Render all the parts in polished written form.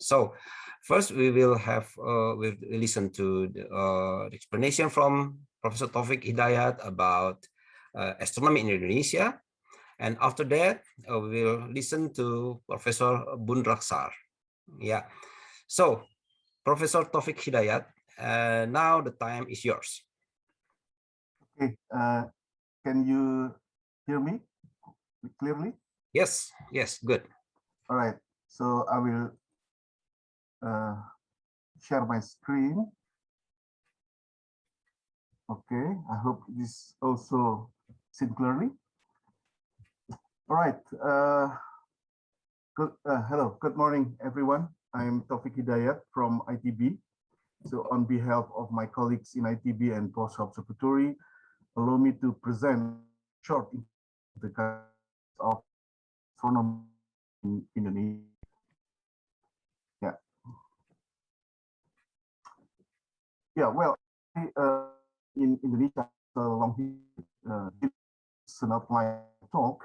So first we will listen to the explanation from Professor Taufiq Hidayat about astronomy in Indonesia. And after that, we will listen to Professor Boonrucksar. Yeah. So Professor Taufiq Hidayat, now the time is yours. Okay. Can you hear me clearly? Yes. Yes. Good. All right. So I will share my screen. Okay, I hope this also seen clearly. All right. Hello, good morning, everyone. I'm Taufiq Hidayat from ITB. So on behalf of my colleagues in ITB and Post Observatory, allow me to present short the of astronomy in Indonesia. Yeah. Yeah, well, in Indonesia, a long it's not my talk.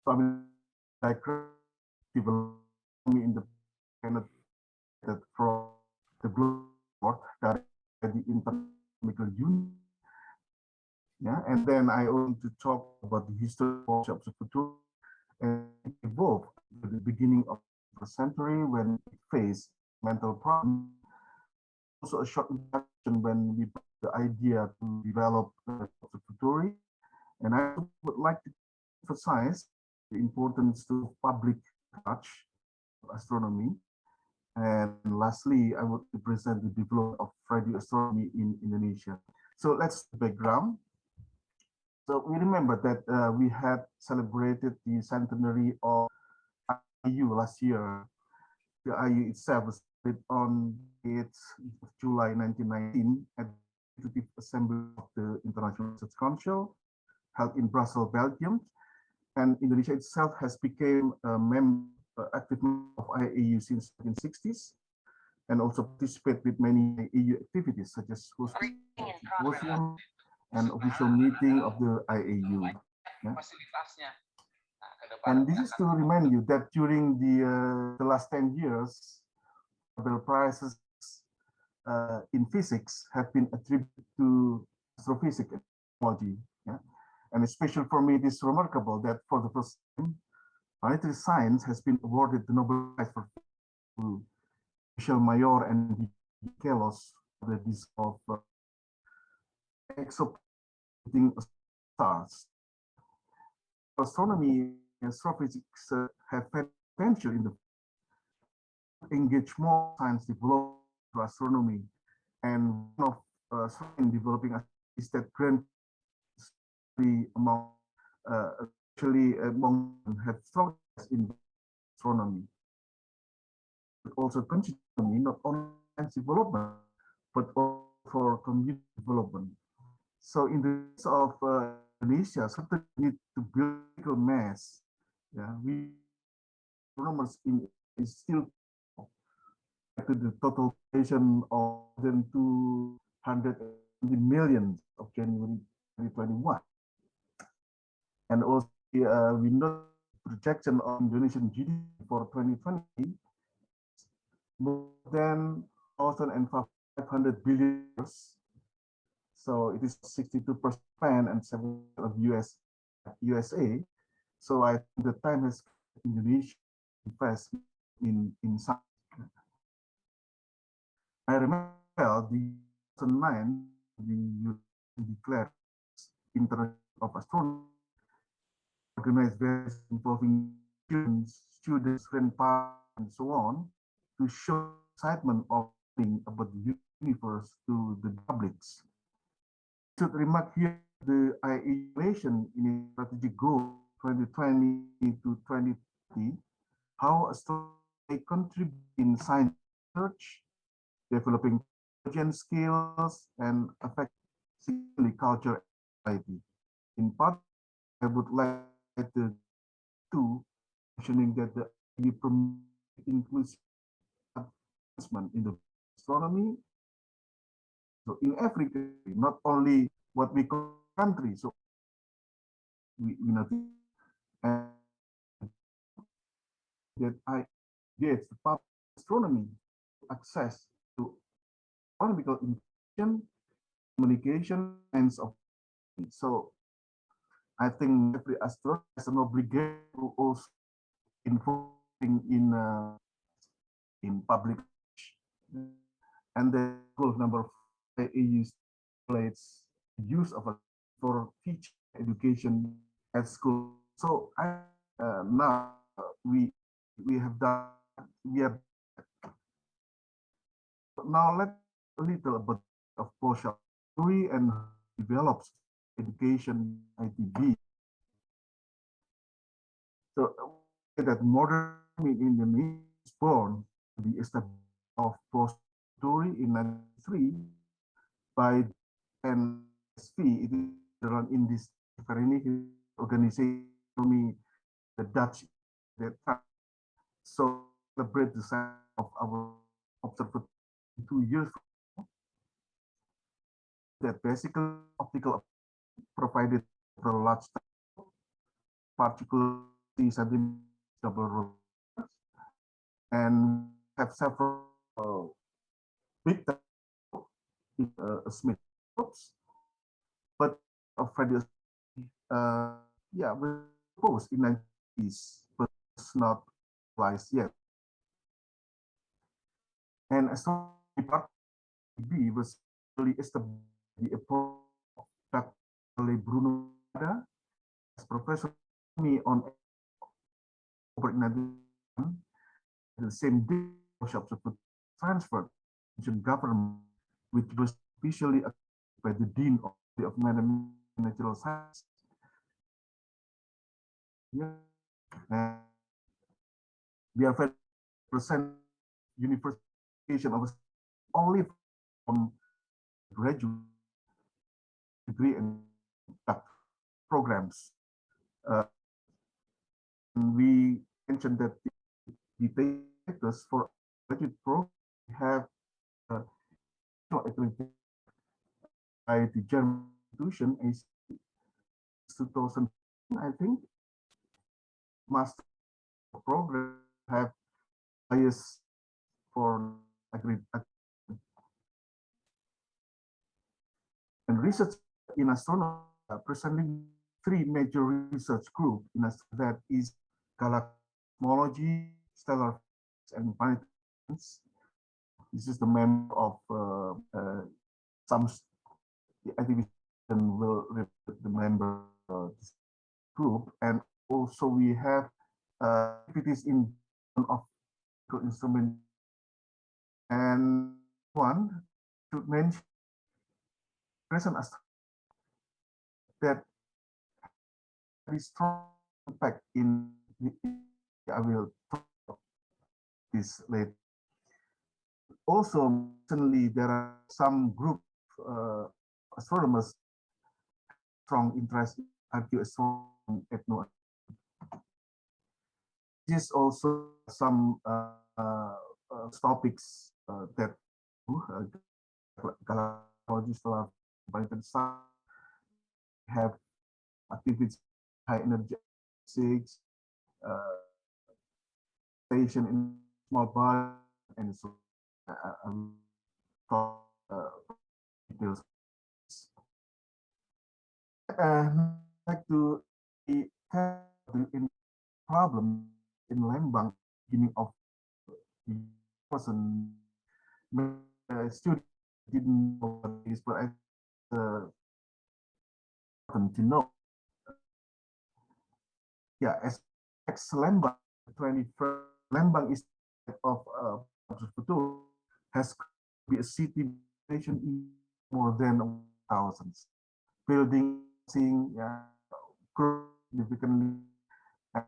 So I will develop in the kind of from the global that the International Union. Yeah, and then I want to talk about the history of observatory and it evolved at the beginning of the century when it faced mental problems. Also a short introduction when we put the idea to develop the observatory. And I would like to emphasize the importance to public touch of astronomy. And lastly, I would present the development of radio astronomy in Indonesia. So let's background. So we remember that we had celebrated the centenary of IU last year. The IU itself was started on 8th of July 1919 at the Constitutive Assembly of the International Research Council, held in Brussels, Belgium. And Indonesia itself has become a member, active member of IAU since the 1960s, and also participate with many EU activities such as hosting symposium and official meeting of the IAU. Yeah. And this is to remind you that during the last 10 years, Nobel Prizes in physics have been attributed to astrophysics and technology. Yeah? And especially for me, it is remarkable that for the first time, planetary science has been awarded the Nobel Prize for Michel Mayor and Kelos for the discovery of exoplanets stars. Astronomy and astrophysics have potential in the engage more science development for astronomy, and one of science developing is that grant among actually among have strong in astronomy. But also consider not only science development but also for community development. So in the case of Indonesia, certainly need to build critical mass. Yeah, we astronomers in is still to the total population of than 200 million of January 2021. And also we know projection of Indonesian GDP for 2020 more than 1,500 billion. So it is 62% and 7% of USA. So I think the time has Indonesia invest in science. I remember the 2009 the declared Internet of Astronomy organized events involving students, grandparents, and so on, to show excitement of learning about the universe to the publics. Should remark here the IAEA evaluation in its strategic goal 2020 to 2030, how astronomy may contribute in science research, developing technology and skills, and affecting culture and society. In part, I would like to mentioning that the IAEA promotes inclusive advancement in the astronomy. So in every country, not only what we call country, so we know and that I get the public astronomy access to astronomical information, communication, and of so I think every astronomer has an obligation to also involving in public, and the goal number 5 is use of a for teaching education at school. So I now we have done we have now let's a little about of social theory and develops education ITB. So that modern in Indonesia is born the establishment of post theory in 1993 by NSV. It is run in this Vereniging organization the Dutch that time. So celebrate the sign of our observatory 2 years that basically optical provided for a large particular centimeter double rotation and have several big Smith scopes, but already yeah, we proposed in 90s, but it's not realized yet. And astronomy part B was really established the approach of Dr. Bruno as professor me on October 1991, the same day workshops were transferred to government, which was officially by the Dean of Mathematics and Natural Science. Yeah. And we are very percent university education of only from graduate degree and programs. And we mentioned that the papers for graduate program have by the German institution is 2000, I think. Master program have highest for agreed and research in astronomy presently 3 major research groups in astronomy, that is galacticology, stellar and planetary science. This is the member of some activities and will represent the member of this group, and also we have activities in of instrument, and one to mention present that very strong impact in I will talk about this later. Also, recently there are some group astronomers strong interest in archaeoastronomy and ethno. This is also some topics that galactologists have activities high energy physics, station in small body, and so details. Like to the problem in Lembang beginning of the person student didn't know what it is, but I to know yeah, as Lembang, 21st Lembang is of observatory has be a city population in more than 1,000 building, seeing, yeah, significantly. And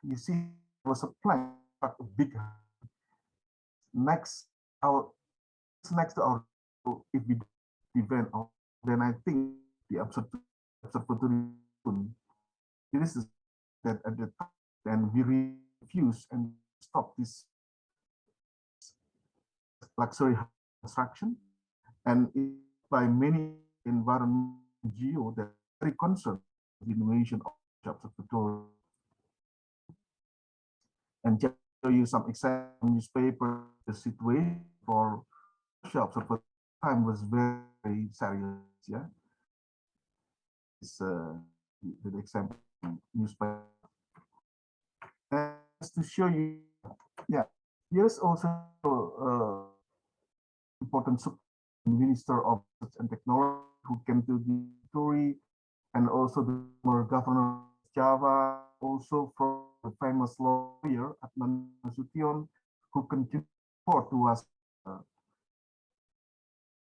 you see, there was a plan, a big next our next to our, if we event, then I think the observatory soon. It is that at the time, then we refuse and stop this luxury construction, and by many environment NGO that are very concerned with the innovation of observatory. And just to show you some example newspaper, the situation for shops at the time was very, very serious. Yeah, it's the example newspaper. And just to show you, yeah, here's also important Minister of Research and Technology who came to the story, and also the former governor of Java, also from the famous lawyer Adnan Nasution, who continued support to us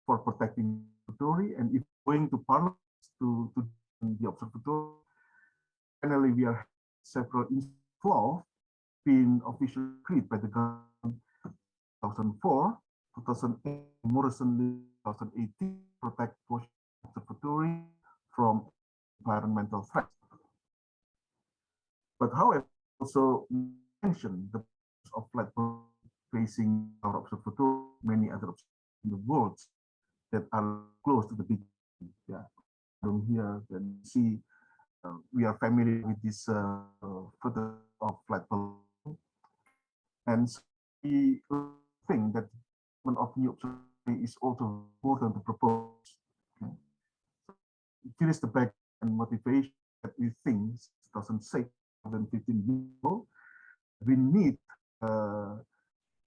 for protecting the observatory, and if going to parliament to the observatory. Finally, we are several law being officially agreed by the government 2004, 2008, more recently 2018, protect observatory from environmental threats. But however, also mention the of flight facing our observatory, many other observatories in the world that are close to the big, yeah, from here then see we are familiar with this photo of flight pollution, and so we think that development of new observatory is also important to propose. Okay. Here is the back and motivation that we think 2006, 2015 years ago, we need to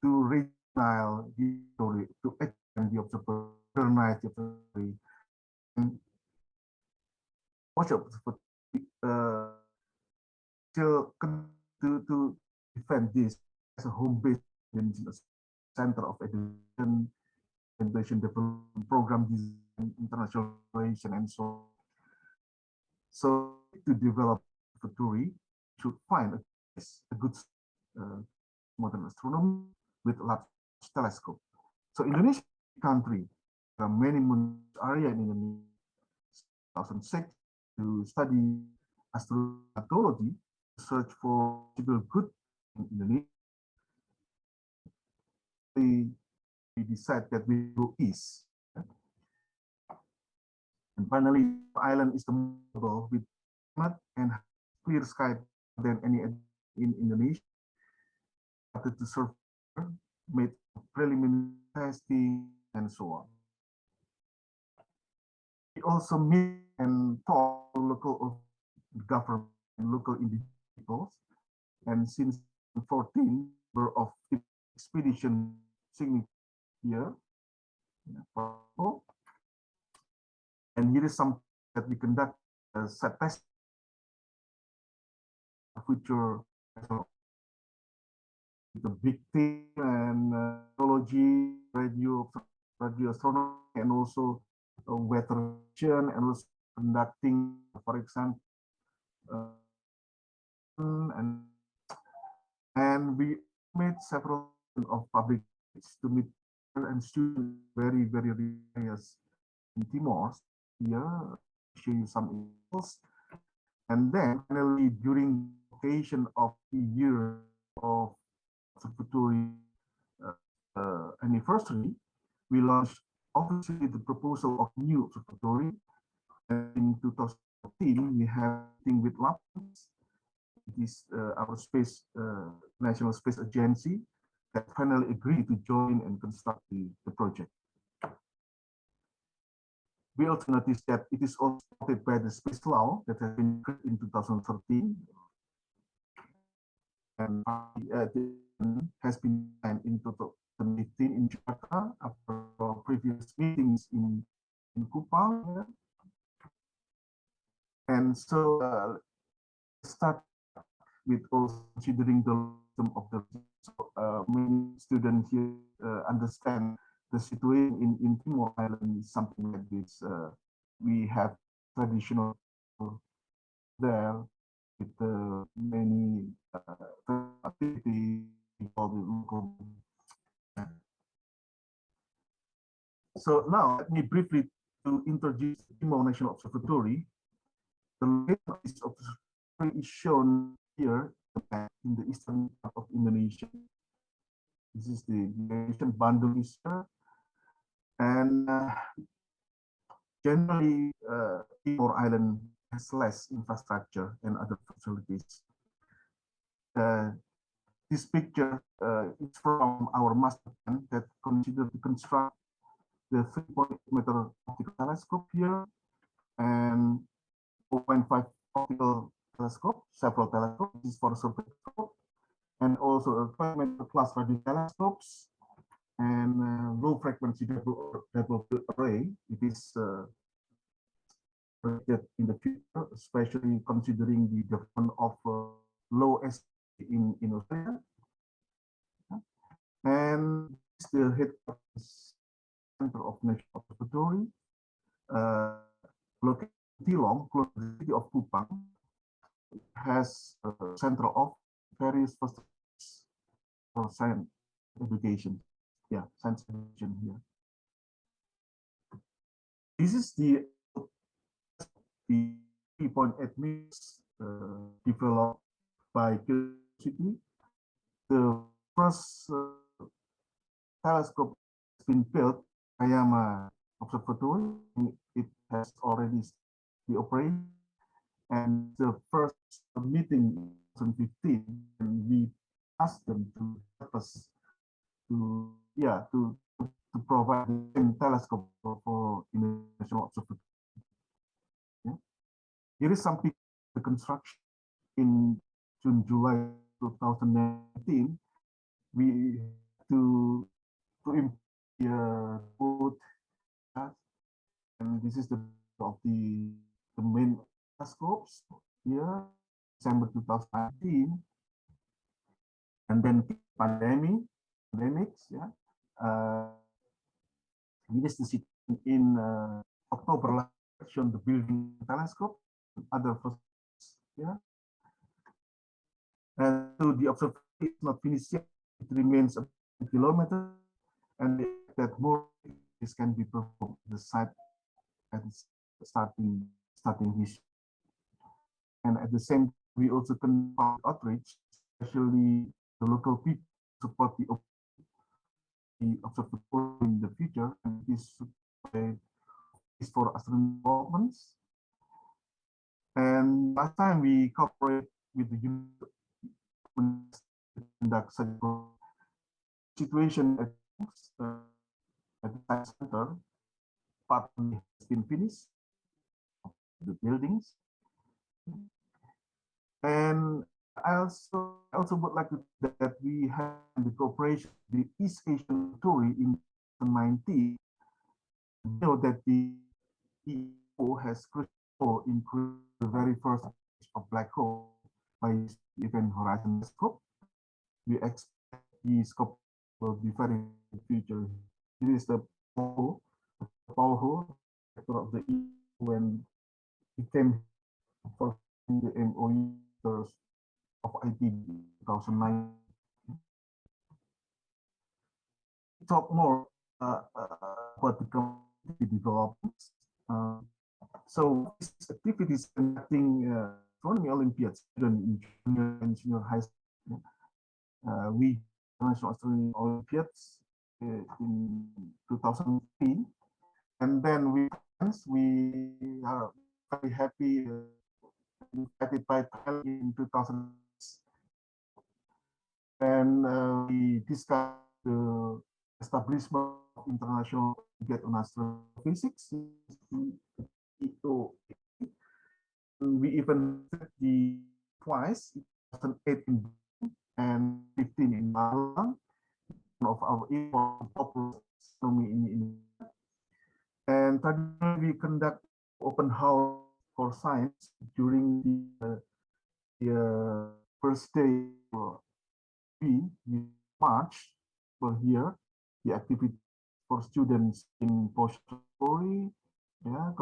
reconcile the story, to extend the observatory, modernize the observatory, and much of still to defend this as a home base center of education development program design, international relation, and so on. So to develop observatory, should find a good modern astronomy with large telescope. So Indonesia country, there are many moon area in Indonesia. 2006 to study astronautology, search for possible good in Indonesia. We decide that we go east. And finally, the island is the most with and clear sky than any in Indonesia. Started to survey, made preliminary testing, and so on. We also meet and talk to local government and local individuals. And since 2014, number of expedition significant here. And here is some that we conduct set test future the big thing and biology, radio astronomy, and also weather and also conducting, for example, and we made several of public to meet and students very areas in Timor. Here, show you some examples. And then finally, during the occasion of the year of observatory anniversary, we launched officially the proposal of new observatory. And in 2014, we have meeting with LAPS, it is our space National Space Agency, that finally agreed to join and construct the project. We also noticed that it is also supported by the space law that has been created in 2013 and has been signed in 2018 in Jakarta after previous meetings in Kupang. And so start with also considering the wisdom of the region. So many students here understand the situation in Timor Island is something like this. We have traditional there with many activities for the local. So now let me briefly to introduce the Timor National Observatory. The location of this observatory is shown here in the eastern part of Indonesia. This is the location Bandung is here. And generally, Timor Island has less infrastructure and other facilities. This picture is from our master plan that considered to construct the 3.8-meter optical telescope here and 4.5 optical telescope, several telescopes. This is for survey telescope, and also a 20-meter class radio telescopes and low frequency double array. It is in the future, especially considering the development of low S in Australia. And the headquarters center of National Observatory, located in Tilong, close to the city of Kupang, has a center of various facilities for science education. Yeah, science education here. This is the 3.8 meters developed by Curiosity. The first telescope has been built at Ayama Observatory. It has already the operation, and the first meeting in 2015, and we asked them to help us to provide the same telescope for International Observatory. Yeah. Here is some picture of the construction in June, July 2019. We had to improve the boat, and this is the of the main telescopes here, December 2019, and then pandemics, yeah. This is the situation in October last year, shown the building telescope, other facilities, yeah. And so the observatory is not finished yet. It remains a kilometer, and that more this can be performed at the site at starting this. And at the same time, we also conduct outreach, especially the local people support the observatory in the future, and this is for astronomy developments. And last time we cooperate with the conduct such a situation at the science center. Partly has been finished, the buildings. And I also would like to that we have the cooperation with the East Asian Observatory in 2019. You know that the EO has critical in the very first of black hole by Event Horizon Telescope. We expect the scope will be very in the future. This is the power hole of the EO when it came for the MOU of IT 2009. Talk more about the community developments. So these activities conducting astronomy Olympiads in junior and senior high school. We National Astronomy Olympiads in 2015, and then we are very happy invited by Thailand in 2006, and we discussed the establishment of International Olympiad on Astrophysics. We even the twice, 2008 in and 15 in Malang, one of our popular astronomy in India. And traditionally we conduct open house for science during the first day in March per year, the activity for students in post-story, yeah,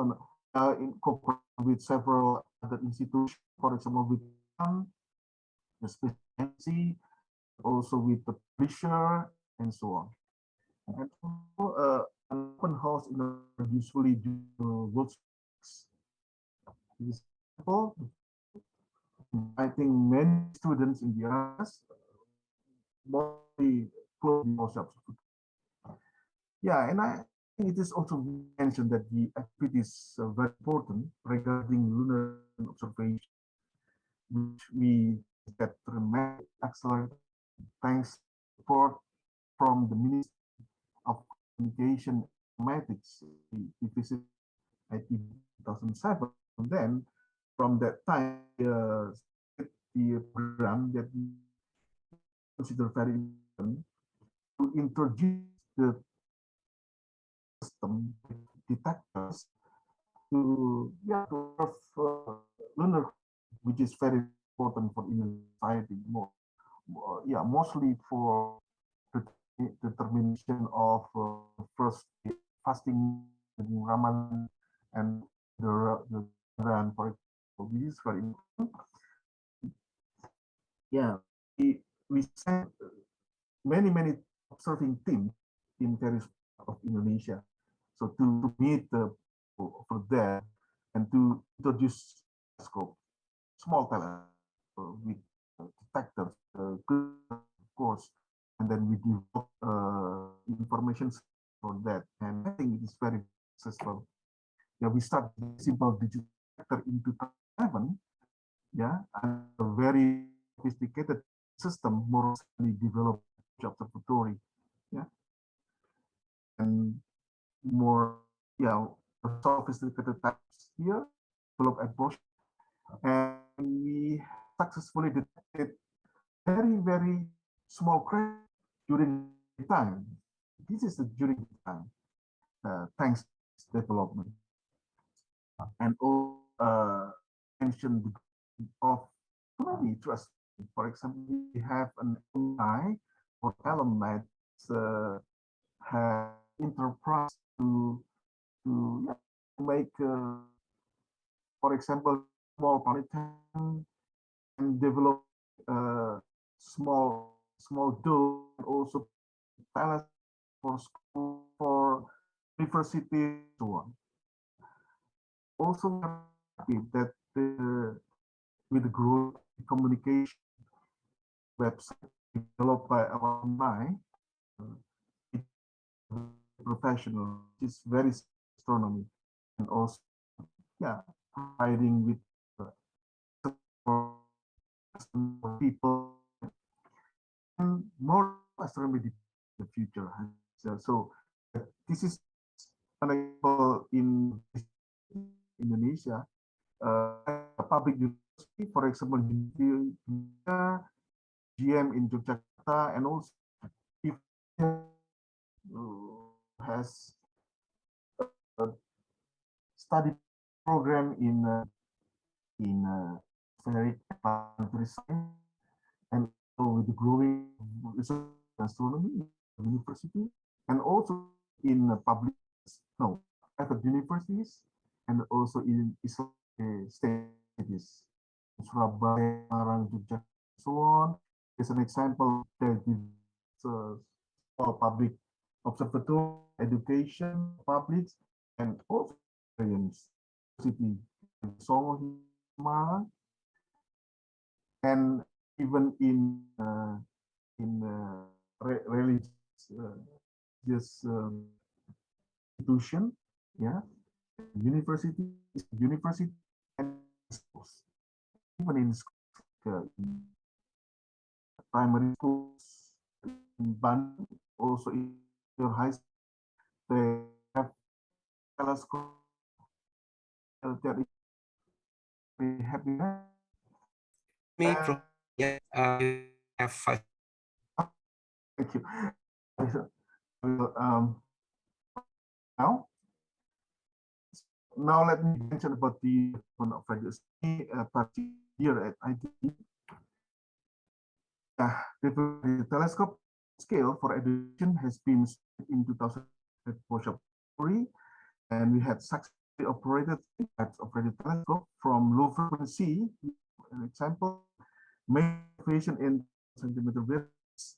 in cooperation with several other institutions, for example, with the space agency, also with the publisher, and so on. And also, an open house in usually do workshops. This example, inviting many students in the US, mostly close workshops. Yeah, and I think it is also mentioned that the activities are very important regarding lunar observation, which we get dramatic accelerated thanks to support from the Ministry of Communication and Informatics. We visited IT 2007, and then from that time, the program that we consider very important to introduce the system detectors to have lunar, which is very important for Indian society. Mostly for the determination of first fasting in Ramadan and the Ramadan, for example, which is very important. Yeah, we sent many observing teams in various parts of Indonesia. So to meet over there and to introduce telescope, small telescope with detectors, of course, and then we develop information for that. And I think it is very successful. Yeah, we start simple digital detector in 2011. Yeah, and a very sophisticated system more recently developed observatory. Yeah, and more sophisticated types here developed at Bosch, and we successfully detected very small crash during the time. This is during the time, thanks to this development. And also mentioned the of economy trust. For example, we have an alumni or alumni have enterprise to make, for example, small polytechnic and develop small dome, and also palace for school, for university, so on. Also, happy that with the growth communication website developed by alumni, it's professional, it's very astronomy, and also providing with for people and more astronomy in the future. So this is an example in Indonesia, a public university, for example, GM in Yogyakarta, and also if has a study program in very planetary science, and with the growing research in astronomy university, and also in public, no, private universities, and also in Islamic states, Surabaya, Semarang, Jogja, so on. As an example, there is small public observatory, education, public, and also city, Songo, Semarang, and even in religious institution, yeah, university, and schools. Even in schools, in primary schools in Bandung, also in your high school, they have telescope. They are very happy. Me, Prof. Yeah, you have 5. Thank you. Now, now let me mention about the development of radio astronomy, particularly here at ITE. The telescope scale for education has been set in 2000 at workshop 3, and we had successfully operated 3 types of radio telescope from low frequency, an example, main elevation in centimeter waves,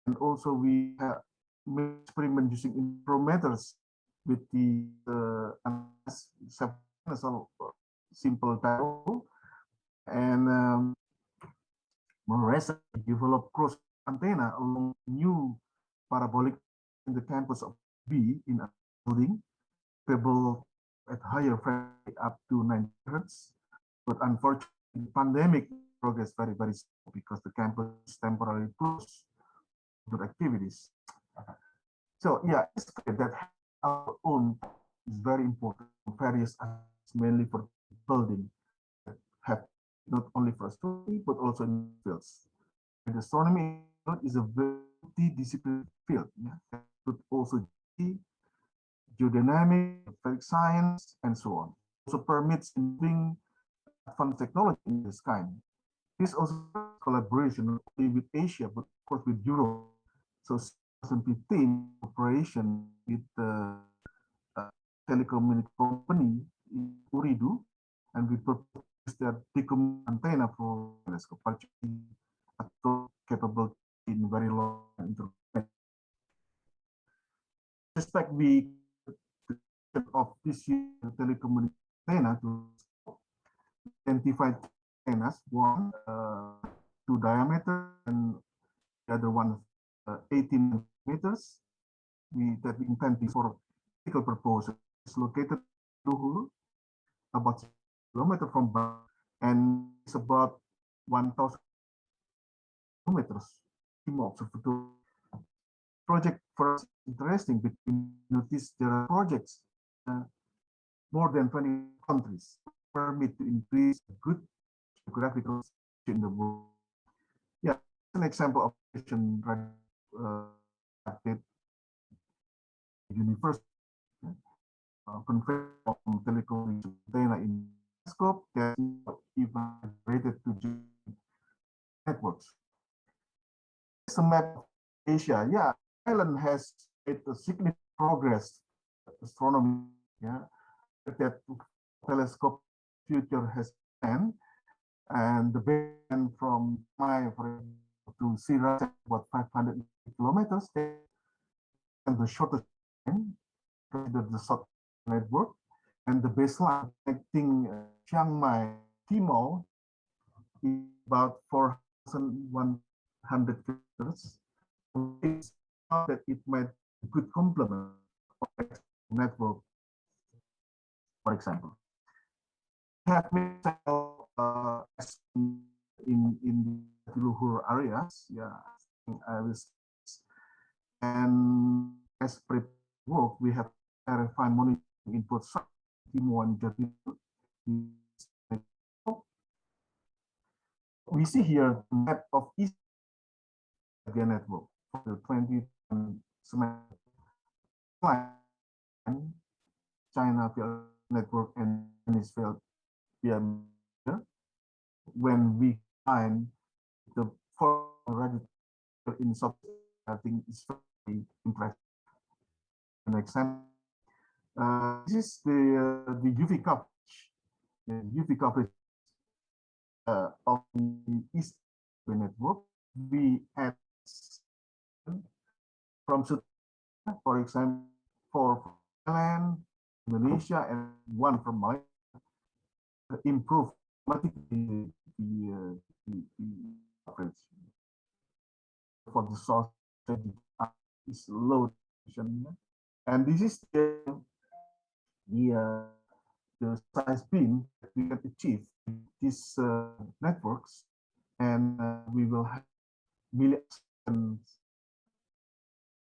and also we have made experiment using interferometers with the simple type, and Moresa developed cross antenna along new parabolic in the campus of B in a building, capable at higher frequency up to 90 hertz. But unfortunately, the pandemic progressed very slow because the campus is temporarily closed to activities. So yeah, it's clear that our own is very important for various aspects, mainly for building that have not only for astronomy but also in fields. And astronomy is a very multidisciplinary field. Yeah? That could also be geodynamics, atmospheric science, and so on. Also permits involving advanced technology in this kind. This also collaboration not only with Asia but of course with Europe. So 2015 cooperation with the telecommunication company in Uridu, and we proposed their decom antenna for telescope, partially capable in very long internet. Suspect we of this telecommunication antenna to identify antennas, one 2 diameter and the other one 18 meters. That we intend for practical purposes. It's located in Luhur, about kilometers from Bali, and it's about 1,000 kilometers from observatory. Project for us interesting, but we notice there are projects more than 20 countries permit to increase good geographical in the world. Yeah, an example of question university convert from telecommunication antenna in telescope that evaluated to networks. It's a map of Asia. Yeah, Thailand has made a significant progress astronomy. Yeah, that telescope future has planned, and the band from my to Sira about 500 kilometers, and the shortest line, the south network, and the baseline connecting Chiang Mai, Timor, is about 4,100 kilometers. It's not that it might be a good complement of network, for example. Have in the Luhur areas, yeah, I will, and as pre work, we have verified monitoring input Timor and Jatimur. We see here the map of East network for the 20 semester China network and Chinese field via when we find the foreign in South, I think it's very impressive. An example, this is the UV coverage. The UV coverage of the East network. We add from, for example, for Thailand, Indonesia, and one from Malaysia, improve dramatically the coverage for the source is low, and this is the size beam that we can achieve with these networks, and we will have million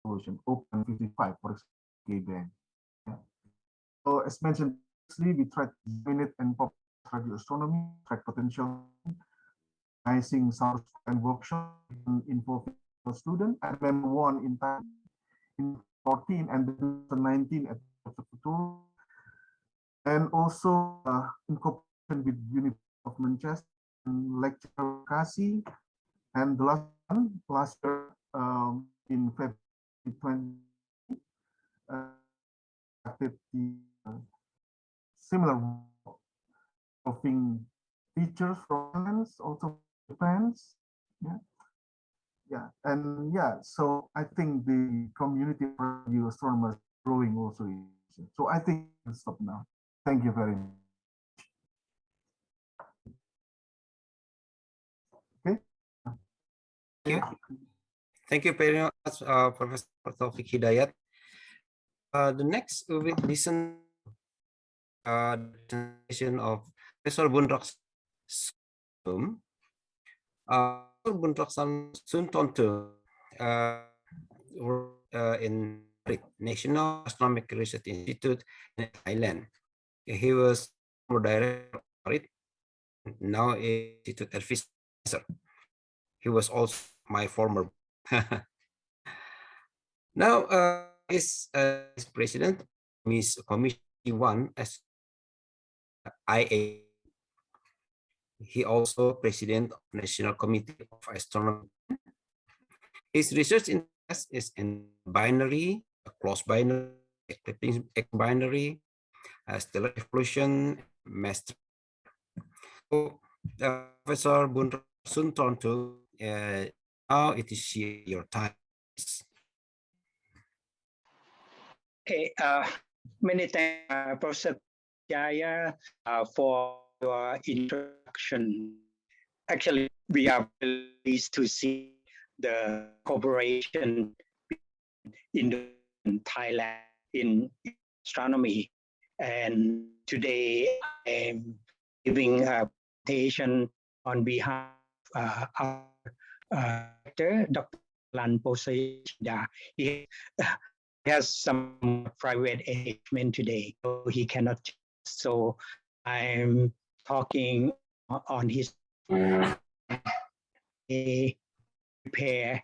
solution open 55 for example, band. Yeah. So as mentioned previously, we tried minute and pop radio astronomy, track potential, organizing source and workshop involving student. I remember one in time in 14 and 2019 at and also in cooperation with University of Manchester lecture Kasi, and the last year in February 20, conducted the similar involving teachers from Netherlands, also Japan. Yeah, yeah, and yeah. So I think the community of radio astronomers is growing also. So I think I'll stop now. Thank you very much. Okay. Thank you. Thank you very much, Professor Taufiq Hidayat. The next we will listen the presentation of Professor Boonrucksar. Boonrucksar Soonthornthum in National Astronomical Research Institute in Thailand. He was director of it, now Institute advisor. He was also my former. Now is president Miss Committee 1 as IA. He also president of National Committee of Astronomy. His research interest is in binary, close binary, ecliptic binary, stellar evolution, mass. So, Professor Boonrucksar, now it is your time. Okay, many thanks, Professor Jaya, for your introduction. Actually, we are pleased to see the cooperation in Thailand in astronomy. And today I'm giving a presentation on behalf of our director, Dr. Lan Posayida. He has some private engagement today, so he cannot. So I'm talking on his prepare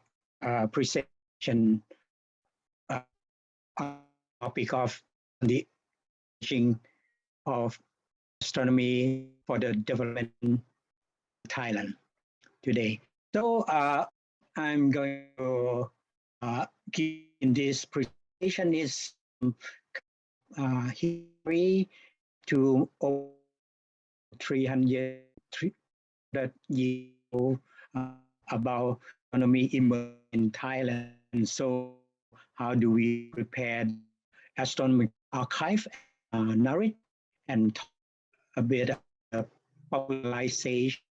presentation on topic of the teaching of astronomy for the development of Thailand today. So I'm going to give in this presentation is history to over 300 years about astronomy in Thailand. So how do we prepare astronomy archive, narrate, and talk a bit of the popularization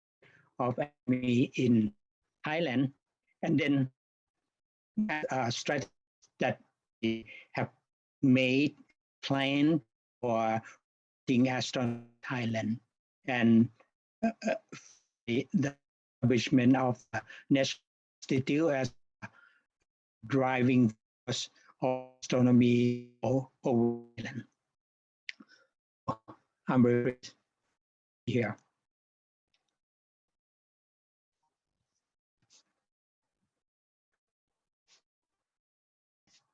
of astronomy in Thailand, and then strategies that we have made, planned for teaching astronomy in Thailand, and the establishment of the National Institute as a driving force of astronomy over Thailand. I'm very here.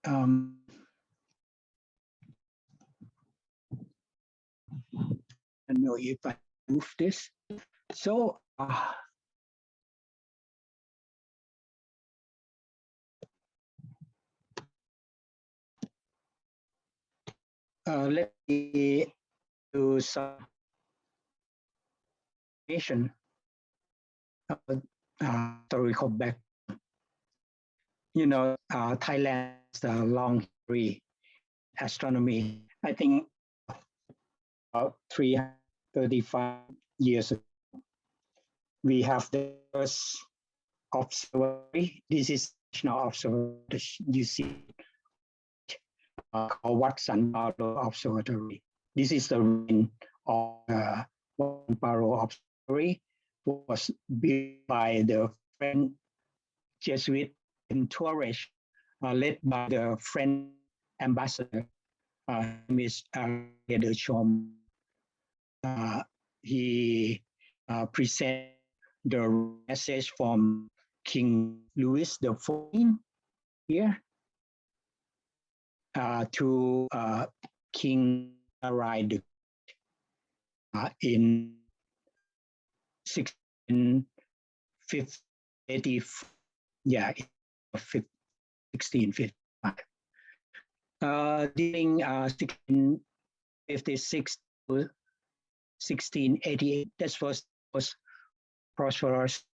I don't know if I move this. So let me do some information historical back. You know, Thailand has a long history astronomy. I think about 335 years ago, we have the first observatory. This is national observatory. You see, called Wat San Paro Observatory. This is the ruin of Wat San Paro Observatory. Was built by the French Jesuit in Tourist, led by the French ambassador, Miss de Chaume. He presented the message from King Louis XIV here to King Rai in in 1580, yeah, 1655. During 1656 to 1688, this was prosperous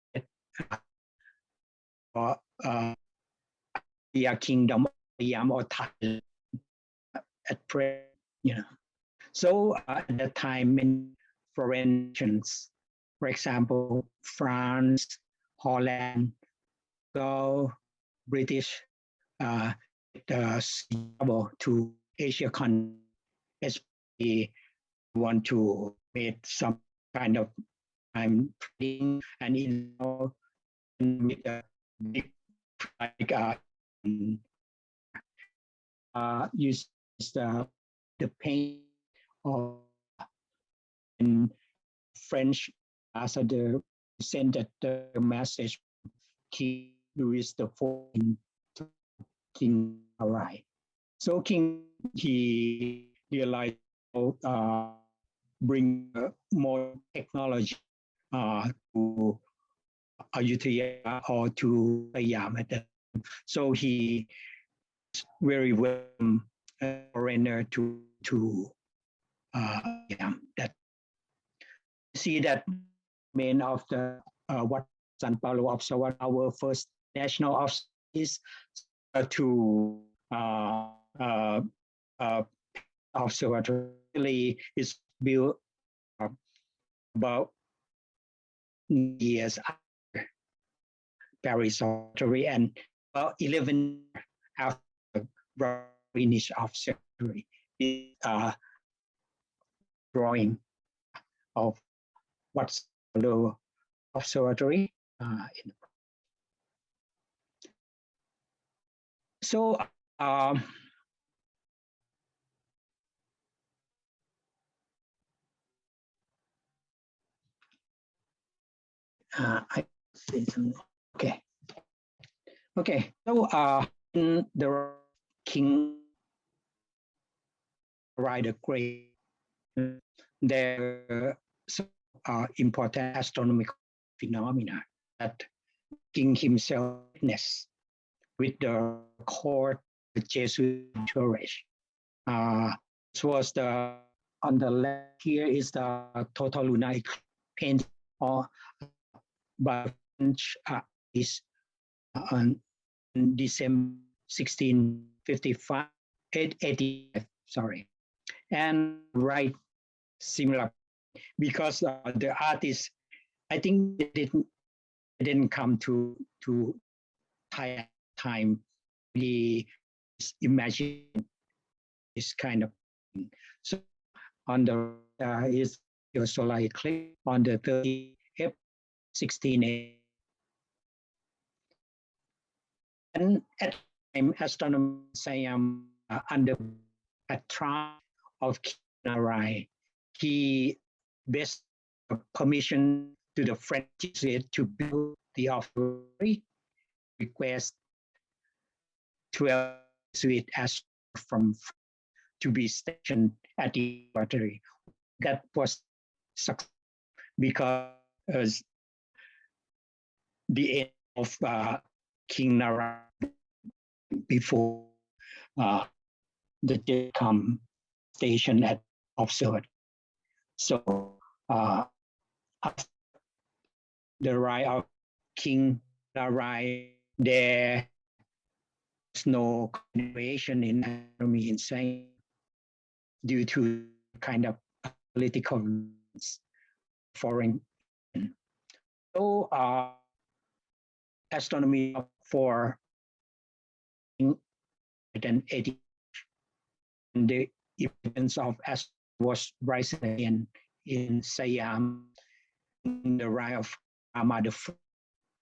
kingdom of Siam or Thailand at present, you know. So at that time, many foreign nations, for example, France, Holland, go British, travel to Asia country, especially want to make some kind of time trading and with a big like use the paint or in French ambassador sent the message King Louis XIV to King Arai. So King he realized bring more technology to Ayutthaya or to Siam at that time. So he very welcome a foreigner to that. See that main of the what San Paulo Observatory, our first national office to observatory is built about years after Paris Observatory and about 11 after Greenwich Observatory. This drawing of what's the observatory. So I say something. Okay. So in the King Rider Great, there are important astronomical phenomena that King himself witnessed with the court Jesuit tourist. This was the on the left here is the total lunar eclipse painted by French is on December 1655, 885, sorry, and right similar because the artist, I think it didn't come to Thai time. He imagine this kind of thing. So on the is your solar eclipse on the 30th April 1680. And at the time, astronomy Siam under patron of King Narai, he based permission to the French Jesuit to build the observatory, request 12 Jesuit astronauts from to be stationed at the observatory. That was successful because the end of King Nara before the Decom station at observatory. So after the rise of King Narai, there was no continuation in astronomy in Siam due to kind of political foreign. So astronomy for 80, and the importance of astronomy was rising in Siam, in the rise of Ahmad IV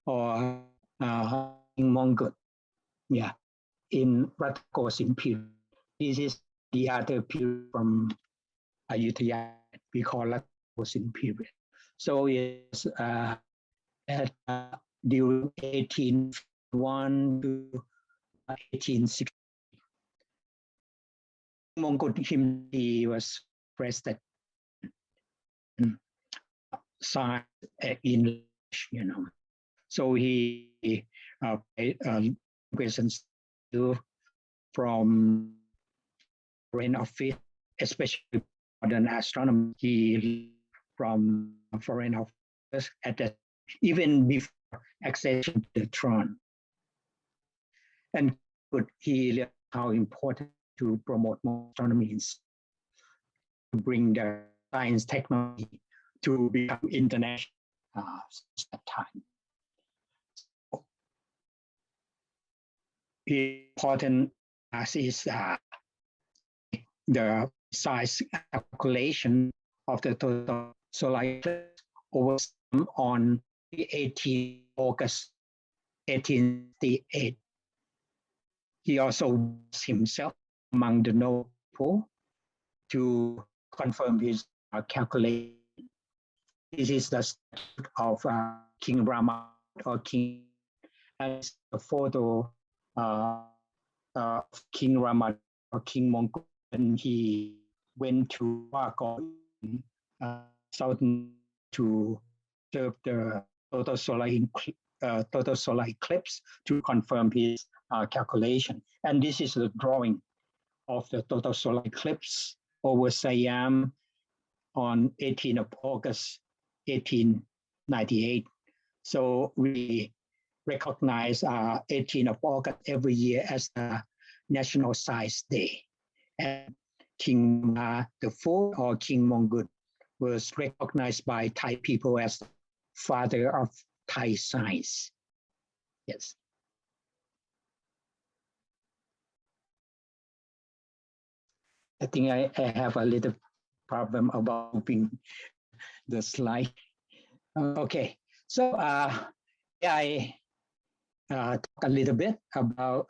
or in Mongol, in Ratkosin period. This is the other period from Ayutthaya we call Ratkosin period. So it's during 1851 to 1860. Mongol he was president, signed in you know. So he questions from foreign office, especially modern astronomy. He from foreign office at the, even before accession to the throne. And he realized how important to promote more astronomy, to bring the science technology to become international at that time. So, important as is the size calculation of the total solar eclipse over on 18 August 1868. He also was himself among the noble people to confirm his calculation. This is the statue of King Rama or King, and a photo of King Rama or King Mongkut, and he went to Wako in southern to observe the total solar eclipse to confirm his calculation. And this is the drawing of the total solar eclipse over Siam on 18th of August 1898. So we recognize 18th of August every year as the National Science Day. And King the Fourth or King Mongkut was recognized by Thai people as the father of Thai science. Yes. I think I have a little problem about moving the slide. Okay, so I talk a little bit about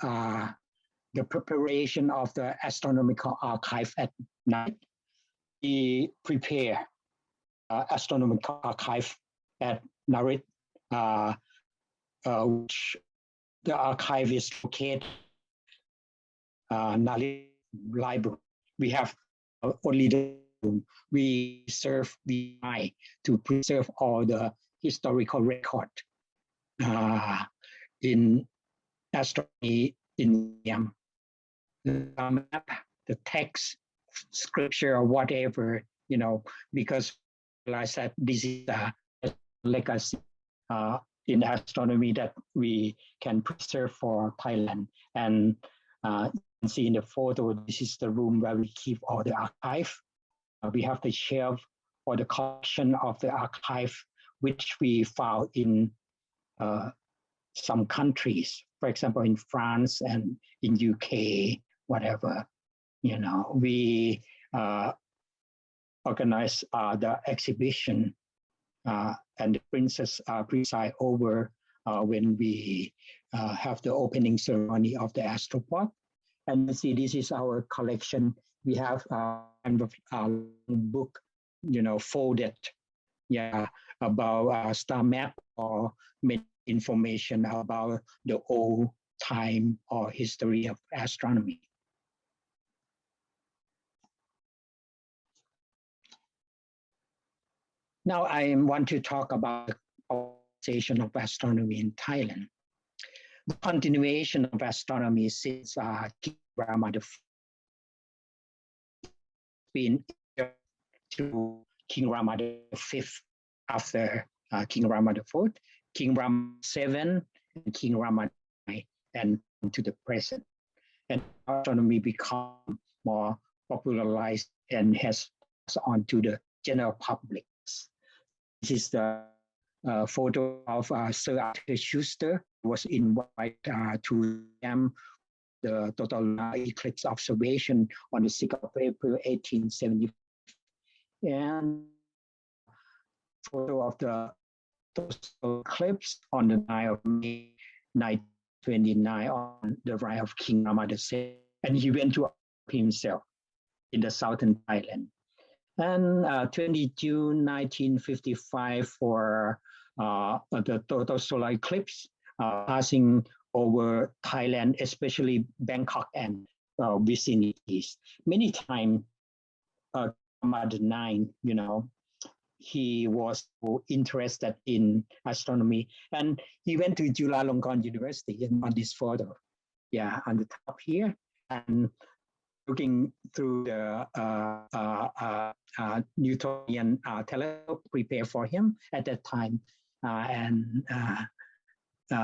the preparation of the astronomical archive at night. We prepare astronomical archive at Narit, which the archive is located Narit Library. We have only the room. We serve the eye to preserve all the historical record in astronomy in the map, the text, scripture, or whatever, you know, because I said this is a legacy in astronomy that we can preserve for Thailand. And you can see in the photo, this is the room where we keep all the archive. We have the shelf or the collection of the archive, which we found in some countries, for example, in France and in UK, whatever. You know, we organize the exhibition and the princess preside over when we have the opening ceremony of the Astropod. And you see, this is our collection. We have a book, you know, folded, yeah, about star map or information about the old time or history of astronomy. Now I want to talk about the organization of astronomy in Thailand. The continuation of astronomy since King Rama been to King Rama V after King Rama IV, King Rama VII, and King Rama IX, and to the present. And astronomy become more popularized and has passed on to the general public. This is the photo of Sir Arthur Schuster, who was invited to the total eclipse observation on the 6th of April, 1875. And photo of the total eclipse on the 9th of May, 1929, on the right of King Rama VII. And he went to himself in the southern Thailand. And 20 June 1955 for the total solar eclipse passing over Thailand, especially Bangkok and vicinities. Many times, Rama IX, you know, he was interested in astronomy, and he went to Chulalongkorn University on this photo. Yeah, on the top here, and looking through the Newtonian telescope prepared for him at that time, and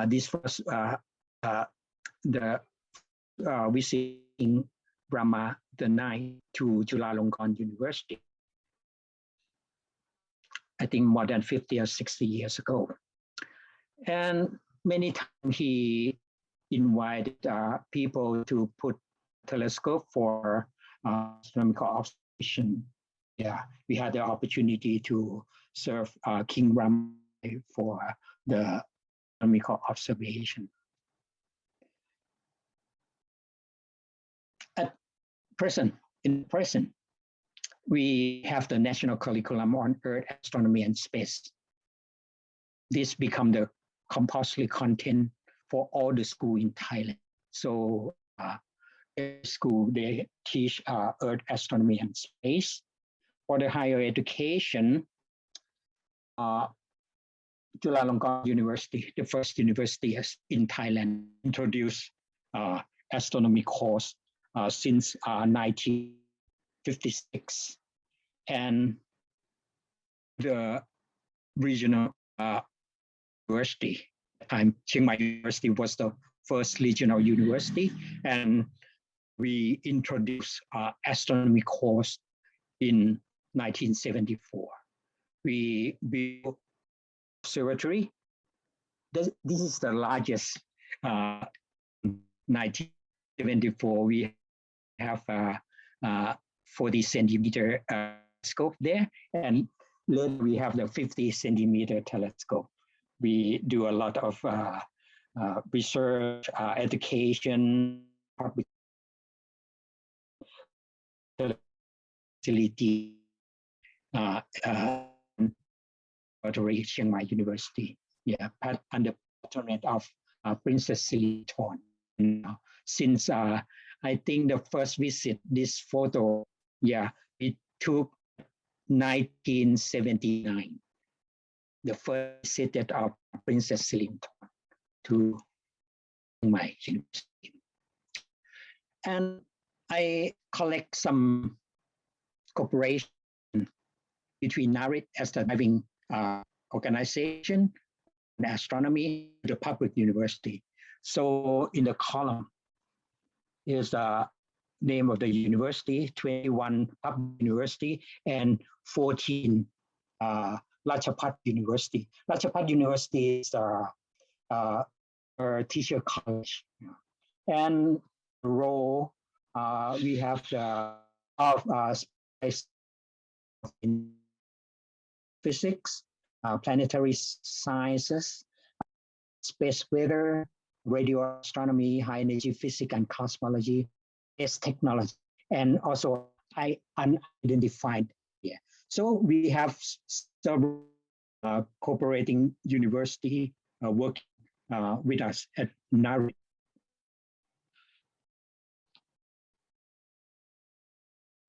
this was the visiting Brahma the Ninth to Chulalongkorn University. I think more than 50 or 60 years ago. And many times he invited people to put telescope for astronomical observation. Yeah, we had the opportunity to serve King Ram for the astronomical observation. At present, we have the national curriculum on Earth, astronomy, and space. This become the compulsory content for all the school in Thailand. So every school, they teach Earth, astronomy, and space. For the higher education, Chulalongkorn University, the first university in Thailand, introduced astronomy course since 1956. And the regional university, at the time, Chiang Mai University was the first regional university, and we introduced astronomy course in 1974. We built observatory. This is the largest. 1974, we have 40 centimeter telescope there, and later we have the 50 centimeter telescope. We do a lot of research, education, public facility, Chiang Mai University. Yeah, under patronage of Princess Siliton. Since I think the first visit, this photo, yeah, it took 1979. The first visit of Princess Siliton to my university. And I collect some cooperation between NARIT as the driving organization, and astronomy, the public university. So in the column is the name of the university, 21 public university, and 14 Ratchapat University. Ratchapat University is a teacher college. And the role, we have the in physics, planetary sciences, space weather, radio astronomy, high energy physics and cosmology, space technology, and also unidentified. Yeah. So we have several cooperating university working with us at NARIT.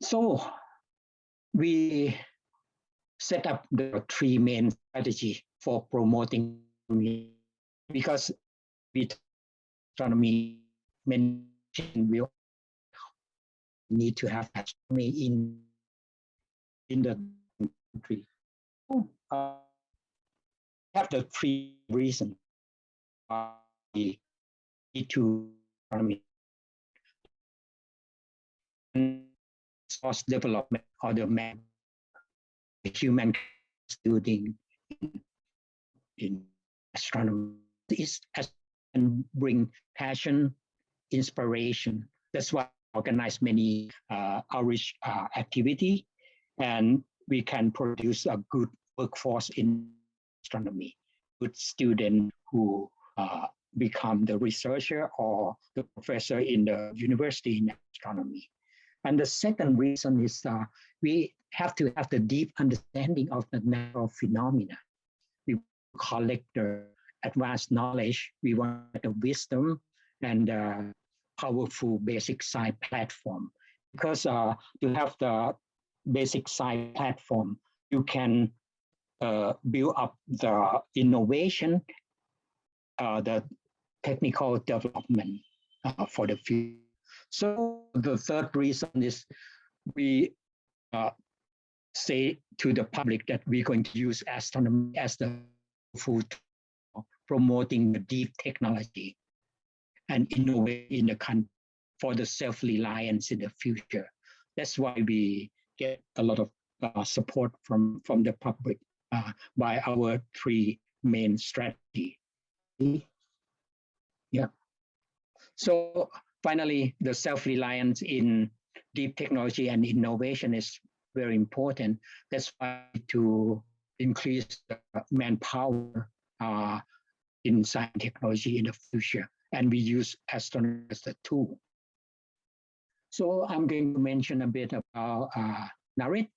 So we set up the three main strategy for promoting, because with astronomy, many will need to have astronomy in the country. Have the three reasons we need to astronomy. Source development or the man, the human student in astronomy is and bring passion, inspiration. That's why I organize many outreach activity, and we can produce a good workforce in astronomy, good student who become the researcher or the professor in the university in astronomy. And the second reason is we have to have the deep understanding of the natural phenomena. We collect the advanced knowledge. We want the wisdom and powerful basic science platform. Because to have the basic science platform, you can build up the innovation, the technical development for the future. So the third reason is we say to the public that we're going to use astronomy as the food promoting the deep technology and innovate in the country for the self-reliance in the future. That's why we get a lot of support from the public by our three main strategy. Yeah. So finally, the self-reliance in deep technology and innovation is very important. That's why to increase the manpower in science and technology in the future. And we use astronomy as a tool. So I'm going to mention a bit about NARIT.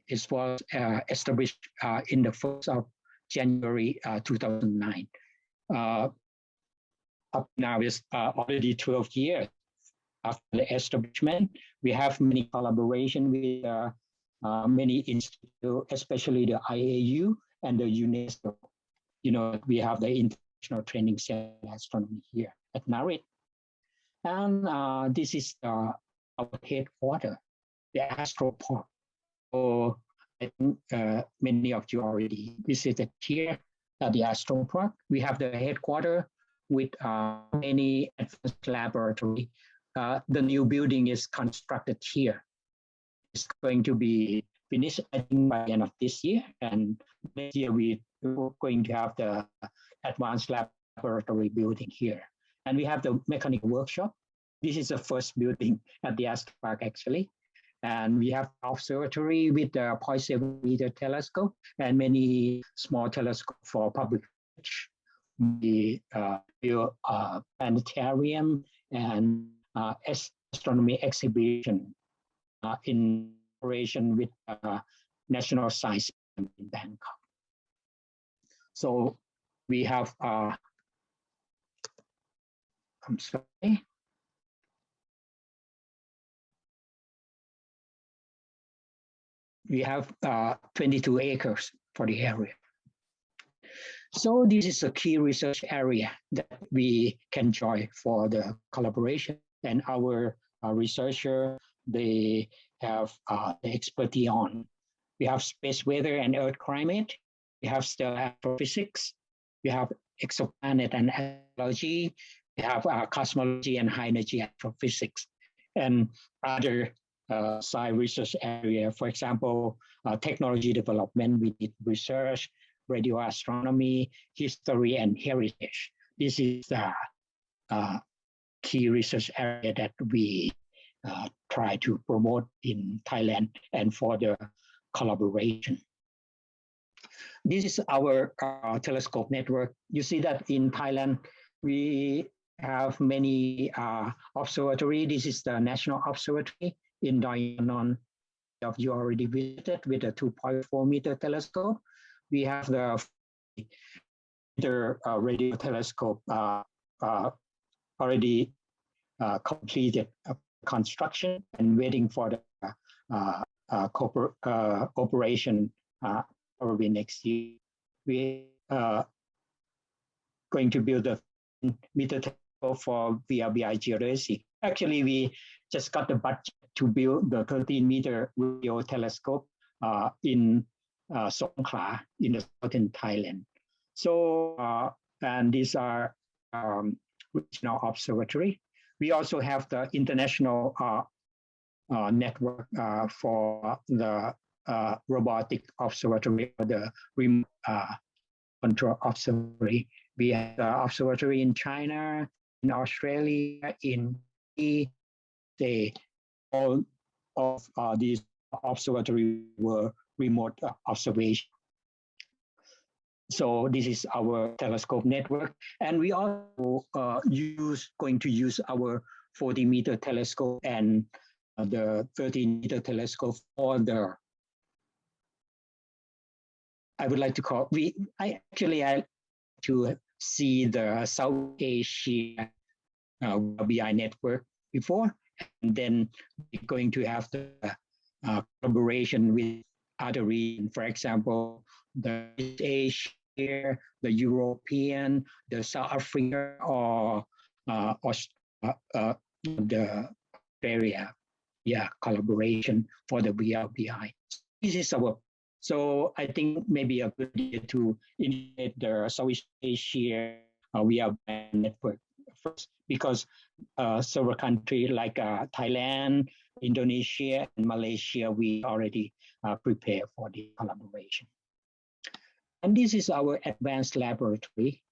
It was established in the 1st of January 2009. Up now is already 12 years after the establishment. We have many collaboration with many institutes, especially the IAU and the UNESCO. You know, we have the International Training Center Astronomy here at NARIT. And this is our headquarters, the Astro Park. So I think many of you already visited here at the Astro Park. We have the headquarters with many advanced laboratory. The new building is constructed here. It's going to be finished, I think, by the end of this year. And next year, we're going to have the advanced laboratory building here. And we have the mechanical workshop. This is the first building at the Astro Park, actually. And we have observatory with the 0.7 meter telescope and many small telescopes for public research. We build a planetarium and astronomy exhibition in cooperation with National Science Museum in Bangkok. So we have, I'm sorry. We have 22 acres for the area. So this is a key research area that we can join for the collaboration. And our researcher, they have the expertise on. We have space weather and Earth climate. We have stellar astrophysics. We have exoplanet and astrology. We have cosmology and high energy astrophysics. And other side research area, for example, technology development, we did research, radio astronomy, history, and heritage. This is the key research area that we try to promote in Thailand and for the collaboration. This is our telescope network. You see that in Thailand, we have many observatory. This is the National Observatory in Doi Nong. You already visited with a 2.4 meter telescope. We have the radio telescope already completed construction and waiting for the operation probably next year. We are going to build a meter telescope for VLBI geodesy. Actually, we just got the budget to build the 13-meter radio telescope in Songkhla in the southern Thailand. So, and these are regional observatory. We also have the international network for the robotic observatory, or the remote control observatory. We have the observatory in China, in Australia, in all of these observatories were remote observation. So this is our telescope network, and we also going to use our 40-meter telescope and the 13-meter telescope for the. I would like to call I like to see the South Asia BI network before, and then we're going to have the collaboration with other regions. For example, the Asia, the European, the South Africa, or the area, yeah, collaboration for the VLBI. This is our, so I think maybe a good idea to integrate the Southeast Asia VLBI network first, because several countries like Thailand, Indonesia, and Malaysia, we already prepare for the collaboration. And this is our advanced laboratory.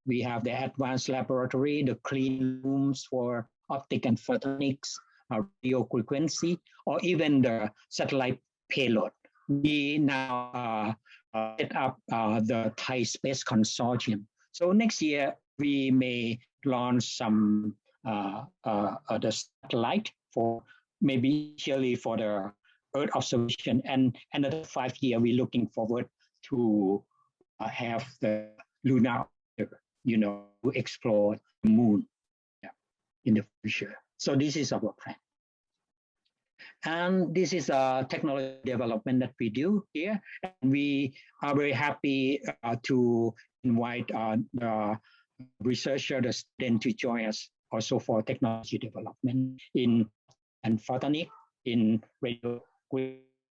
We have the advanced laboratory, the clean rooms for optic and photonics, radio frequency, or even the satellite payload. We now set up the Thai Space Consortium. So next year, we may launch some the satellite for maybe initially for the Earth observation, and another 5 years, we're looking forward to have the lunar, to explore the moon in the future. So this is our plan. And this is a technology development that we do here. And we are very happy to invite the researcher, the student, to join us also for technology development in photonics, in radio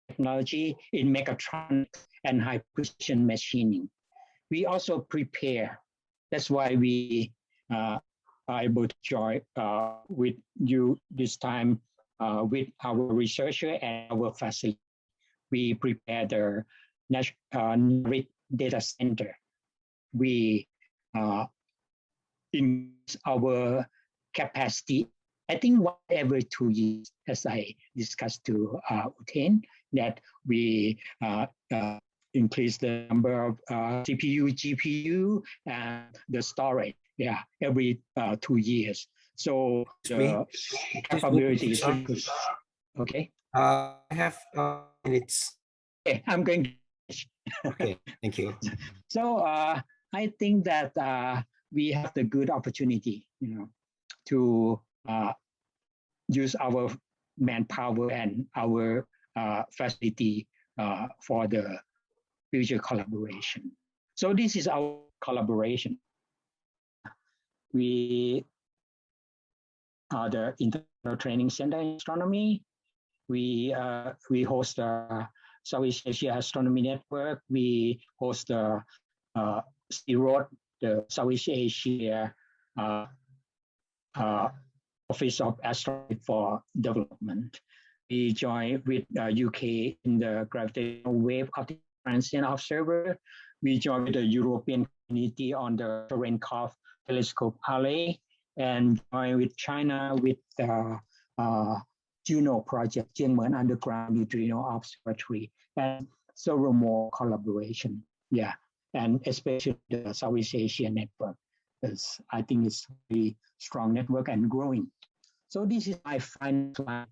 technology, in mechatronics, and high precision machining. We also prepare. That's why we are able to join with you this time with our researcher and our facility. We prepare the national data center. We increase our capacity. I think 1 every 2 years, as I discussed to Utain, that we increase the number of CPU, GPU, and the storage, every 2 years. So the capability is increased. Okay. I have minutes. Okay, I'm going to. Okay, thank you. So I think that we have the good opportunity, to use our manpower and our facility for the future collaboration. So this is our collaboration. We are the International Training Center in Astronomy. We host the Southeast Asia Astronomy Network. We host the CROAD, the Southeast Asia Office of Astronomy for Development. We join with UK in the Gravitational Wave Optical Transient Observer. We join with the European community on the Cherenkov Telescope Array, and join with China with the Juno project, Jiangmen Underground Neutrino Observatory, and several more collaboration. Yeah, and especially the Southeast Asia network. I think it's a very strong network and growing. So this is my final slide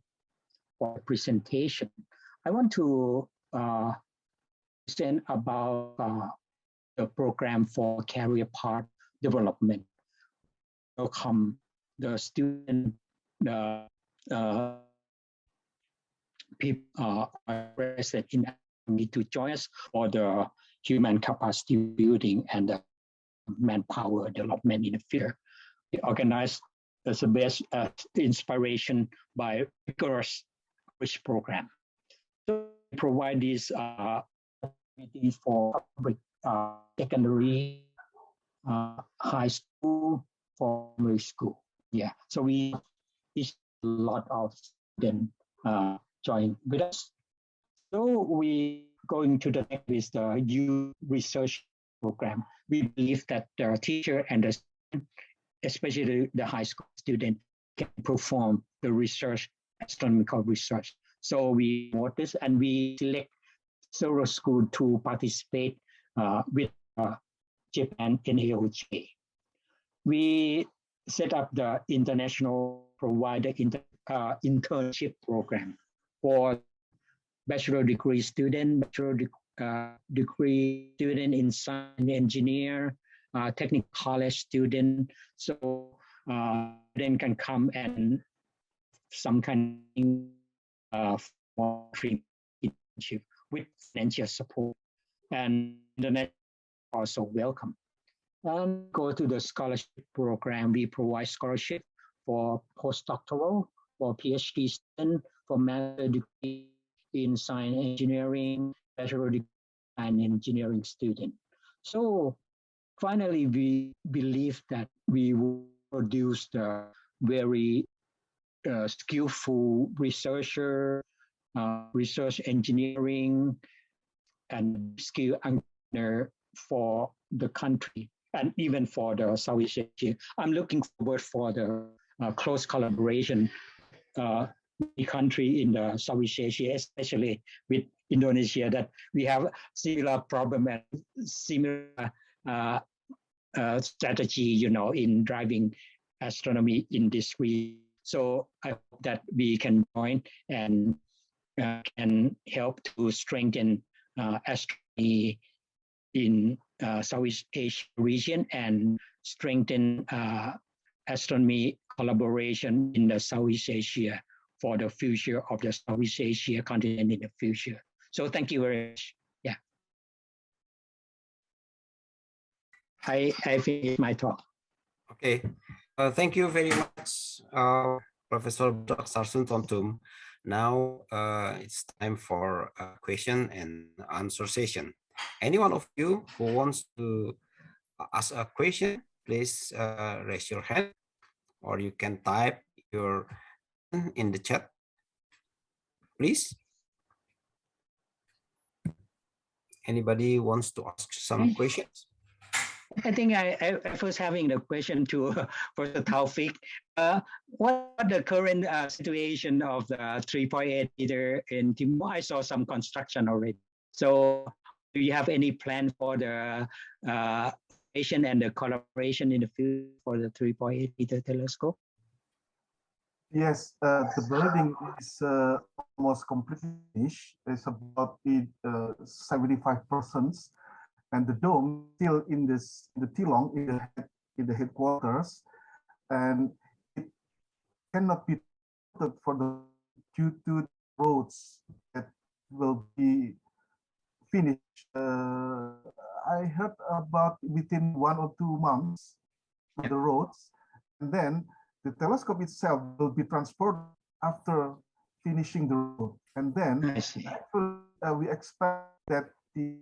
for presentation. I want to present about the program for career path development. Welcome the student, people are interested in me to join us for the human capacity building and the manpower development in the future. We organize as the best inspiration by rigorous research program. So we provide these opportunities for public secondary, high school, primary school. Yeah, so we teach a lot of students join with us. So we going to the next is the youth research program. We believe that the teacher and the student, especially the high school student, can perform the research, astronomical research. So we want this, and we select several schools to participate with Japan NAOJ. We set up the international provider internship program for bachelor degree student, bachelor degree student in science and engineer, technical college student. So then can come and some kind of internship with financial support. and Indonesia also welcome. Go to the scholarship program. We provide scholarship for postdoctoral, for PhD student, for master degree in science engineering, bachelor degree and engineering student. So finally, we believe that we will produce the very skillful researcher, research engineering, and skill entrepreneur for the country and even for the Southeast Asia. I'm looking forward for the close collaboration with the country in the Southeast Asia, especially with Indonesia, that we have similar problem and similar strategy, in driving astronomy in this region. So I hope that we can join and can help to strengthen astronomy in Southeast Asia region and strengthen astronomy collaboration in the Southeast Asia for the future of the Southeast Asia continent in the future. So thank you very much. Yeah. I finished my talk. Okay. Thank you very much, Professor Boonrucksar Soonthornthum. Now it's time for a question and answer session. Any one of you who wants to ask a question, please raise your hand, or you can type your in the chat, please. Anybody wants to ask some questions? I think I first having the question to Professor Taufiq. What the current situation of the 3.8 meter in Timor? I saw some construction already. So do you have any plan for the operation and the collaboration in the future for the 3.8 meter telescope? Yes, the building is almost completely finished. It's about 75%. And the dome still in the Tilong in the headquarters, and it cannot be for the due to roads that will be finished. I heard about within 1 or 2 months the roads, and then the telescope itself will be transported after finishing the road, and then we expect that the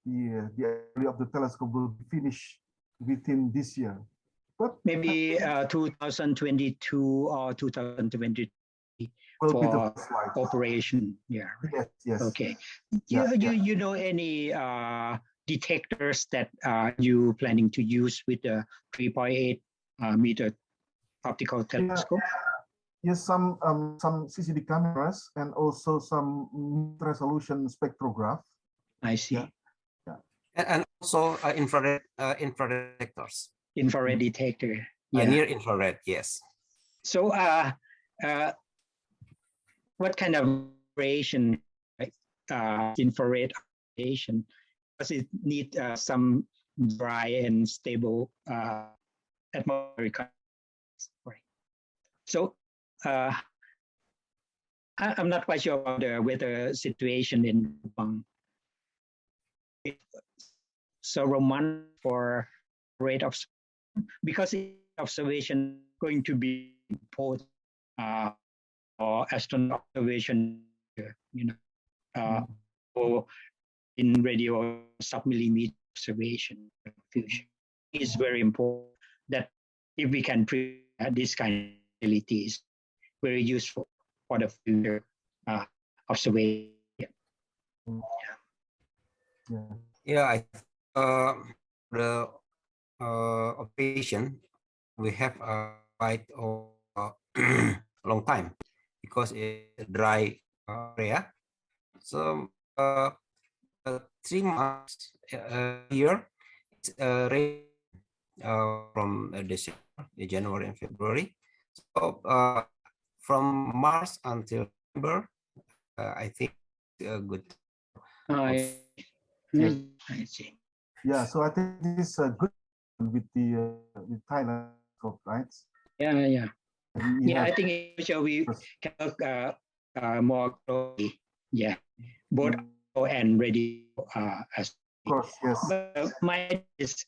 area of the telescope will be finished within this year. But maybe 2022 or 2023 for operation. Yeah. Right. Yes. Okay. You know any detectors that you planning to use with the 3.8 meter optical telescope? Yes, some CCD cameras and also some resolution spectrograph. I see. Yeah. And also infrared detectors. Infrared detector. Yeah. Near infrared, yes. So what kind of radiation, infrared radiation, does it need some dry and stable atmospheric? So I'm not quite sure about the weather situation in Bang. Several months for rate of, because observation going to be important or astronaut observation, or in radio sub-millimeter observation fusion is very important. That if we can prevent this kind of abilities, very useful for the future observation. Yeah, the operation we have quite a long time because it's a dry area. So 3 months here, it's rain from December, January and February. So from March until November, I think good. I see. Yeah, so I think this is good with the with Thailand, right? Yeah. I think we can look more closely. Yeah, both and radio Of course, yes. But my is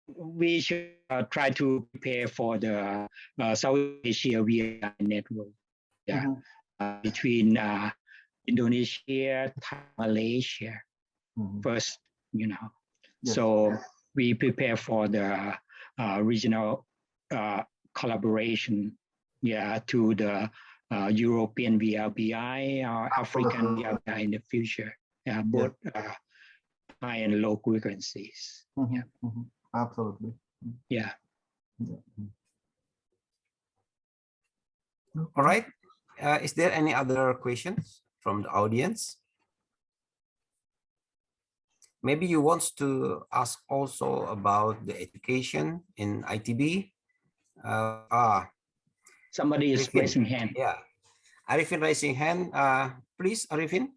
we should try to prepare for the South Asia VI network. Yeah, between Indonesia, Malaysia first, you know. Yes. So we prepare for the regional collaboration, yeah, to the European VLBI or African VLBI in the future, both high and low frequencies. Yeah. Absolutely. Yeah. All right. Is there any other questions from the audience? Maybe you want to ask also about the education in ITB. Somebody is Arifin. raising hand. Yeah. Arifin raising hand. Please, Arifin.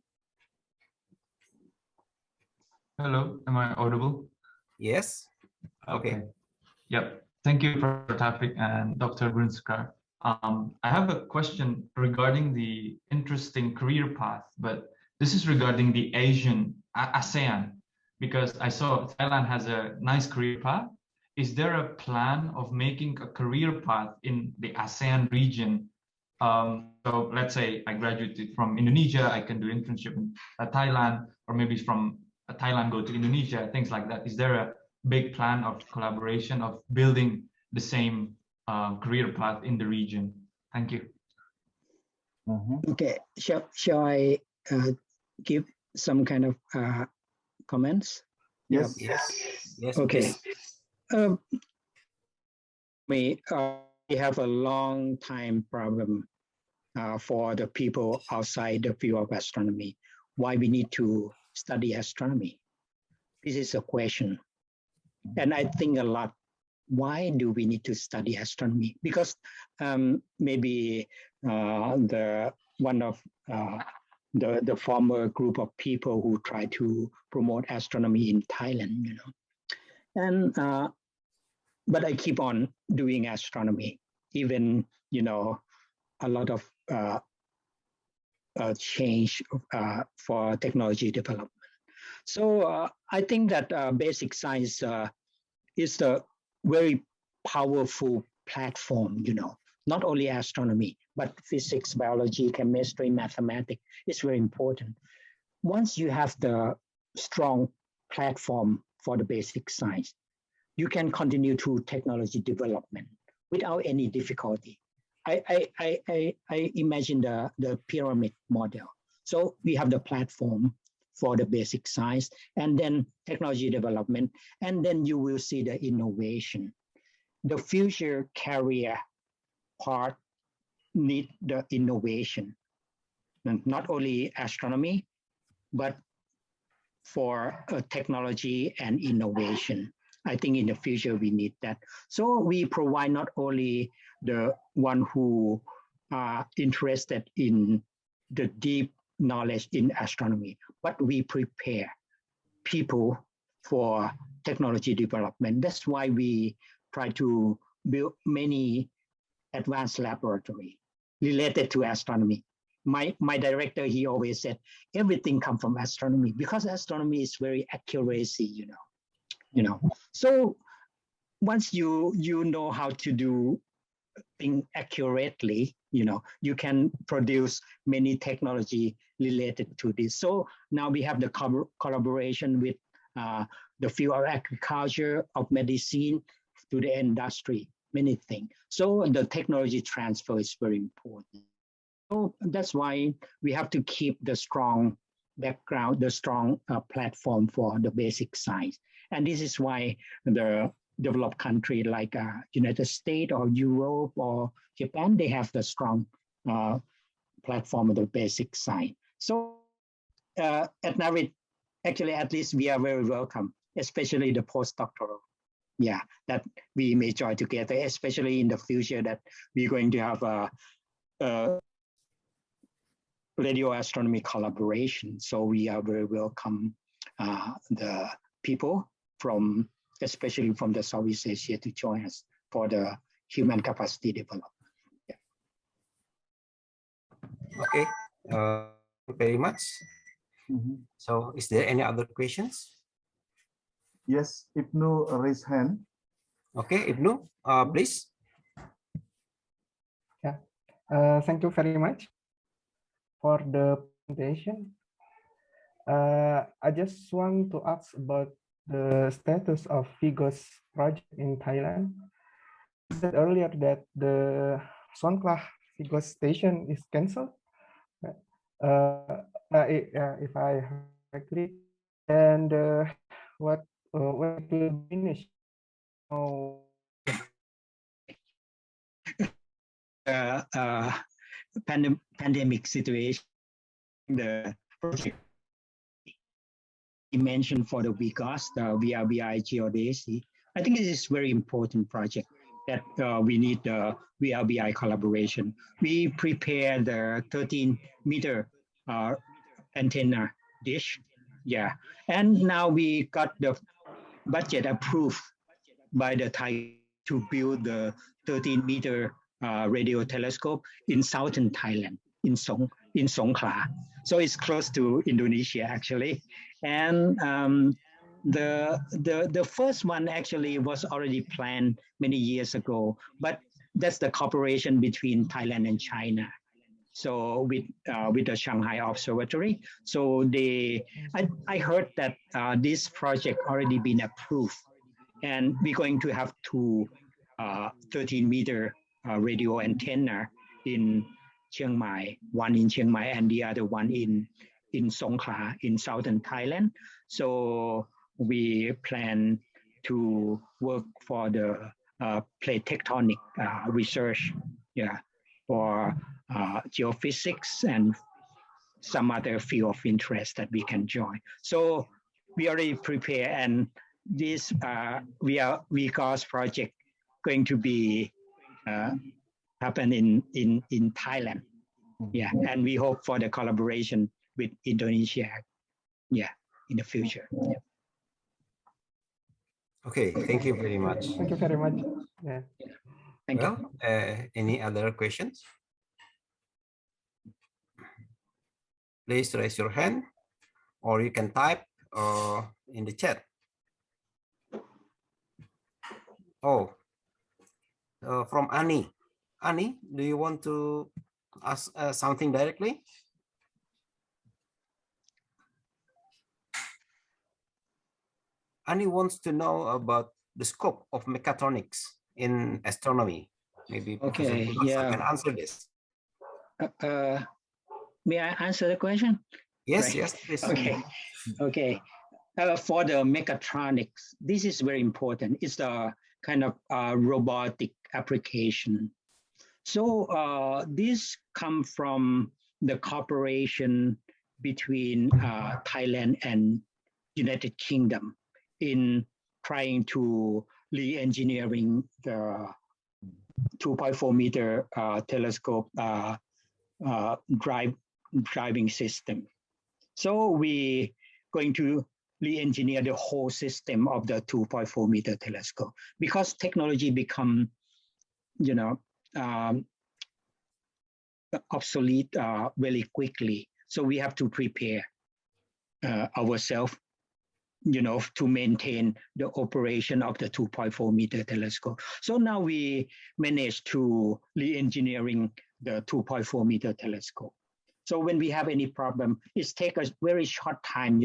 Hello, am I audible? Yes. Okay. Yep. Thank you, Professor Taufiq and Dr. Boonrucksar. I have a question regarding the interesting career path, but this is regarding the ASEAN, because I saw Thailand has a nice career path. Is there a plan of making a career path in the ASEAN region? So let's say I graduated from Indonesia, I can do internship in Thailand, or maybe from Thailand go to Indonesia, things like that. Is there a big plan of collaboration of building the same career path in the region? Thank you. Okay, shall I give some kind of comments? Yes. Yes. Okay. We have a long time problem for the people outside the field of astronomy. Why we need to study astronomy? This is a question. And I think a lot, why do we need to study astronomy? Because maybe the former group of people who try to promote astronomy in Thailand, you know. And but I keep on doing astronomy, even, you know, a lot of change for technology development. So I think that basic science is a very powerful platform, you know, not only astronomy, but physics, biology, chemistry, mathematics is very important. Once you have the strong platform for the basic science, you can continue to technology development without any difficulty. I imagine the pyramid model. So we have the platform for the basic science, and then technology development, and then you will see the innovation. The future career part need the innovation, and not only astronomy, but for technology and innovation. I think in the future we need that. So we provide not only the one who are interested in the deep knowledge in astronomy, but we prepare people for technology development. That's why we try to build many advanced laboratory related to astronomy. My director, he always said, everything comes from astronomy, because astronomy is very accuracy, you know. So once you know how to do things accurately, you know, you can produce many technology related to this. So now we have the collaboration with the field of agriculture, of medicine, to the industry, many things. So the technology transfer is very important. So that's why we have to keep the strong background, the strong platform for the basic science. And this is why the developed country like United States or Europe or Japan, they have the strong platform of the basic science. So at NAVIT, actually, at least we are very welcome, especially the postdoctoral. Yeah, that we may join together, especially in the future that we're going to have a radio astronomy collaboration. So we are very welcome the people from, especially from the Southeast Asia, to join us for the human capacity development. Yeah. Okay, very much. So is there any other questions? Yes, Ibnu raise hand. Okay, Ibnu, please. Yeah, thank you very much for the presentation. I just want to ask about the status of Vigos project in Thailand. You said earlier that the Songkhla Vigos station is cancelled. If I heard correctly, and when it will finish? Oh, Pandemic situation, the project you mentioned for the Vigos, the VRBI geodesy. I think this is very important project that we need the VRBI collaboration. We prepare the 13-meter antenna dish. Yeah. And now we got the budget approved by the Thai to build the 13-meter radio telescope in southern Thailand, in Songkhla. So it's close to Indonesia, actually. And the first one actually was already planned many years ago, but that's the cooperation between Thailand and China. So with the Shanghai Observatory, so I heard that this project already been approved, and we're going to have two 13-meter radio antenna in Chiang Mai, one in Chiang Mai and the other one in Songkhla in southern Thailand. So we plan to work for the plate tectonic research, yeah, for geophysics and some other field of interest that we can join. So we already prepare, and this Vigos project going to be happen in Thailand. Yeah, and we hope for the collaboration with Indonesia. Yeah, in the future. Yeah. Okay, thank you very much. thank you very much. Yeah. Thank Well, you. any other questions? Please raise your hand, or you can type in the chat. Oh, from Annie. Annie, do you want to ask something directly? Annie wants to know about the scope of mechatronics in astronomy. Maybe Professor Boonrucksar can answer this. May I answer the question? Yes, Right. yes, please. Okay, okay. For the mechatronics, this is very important. It's a kind of robotic application. So this comes from the cooperation between Thailand and United Kingdom in trying to re-engineering the 2.4-meter telescope driving system. So we going to re-engineer the whole system of the 2.4-meter telescope because technology become, obsolete very quickly. So we have to prepare ourselves, to maintain the operation of the 2.4-meter telescope. So now we managed to re-engineering the 2.4-meter telescope. So when we have any problem, it takes us very short time,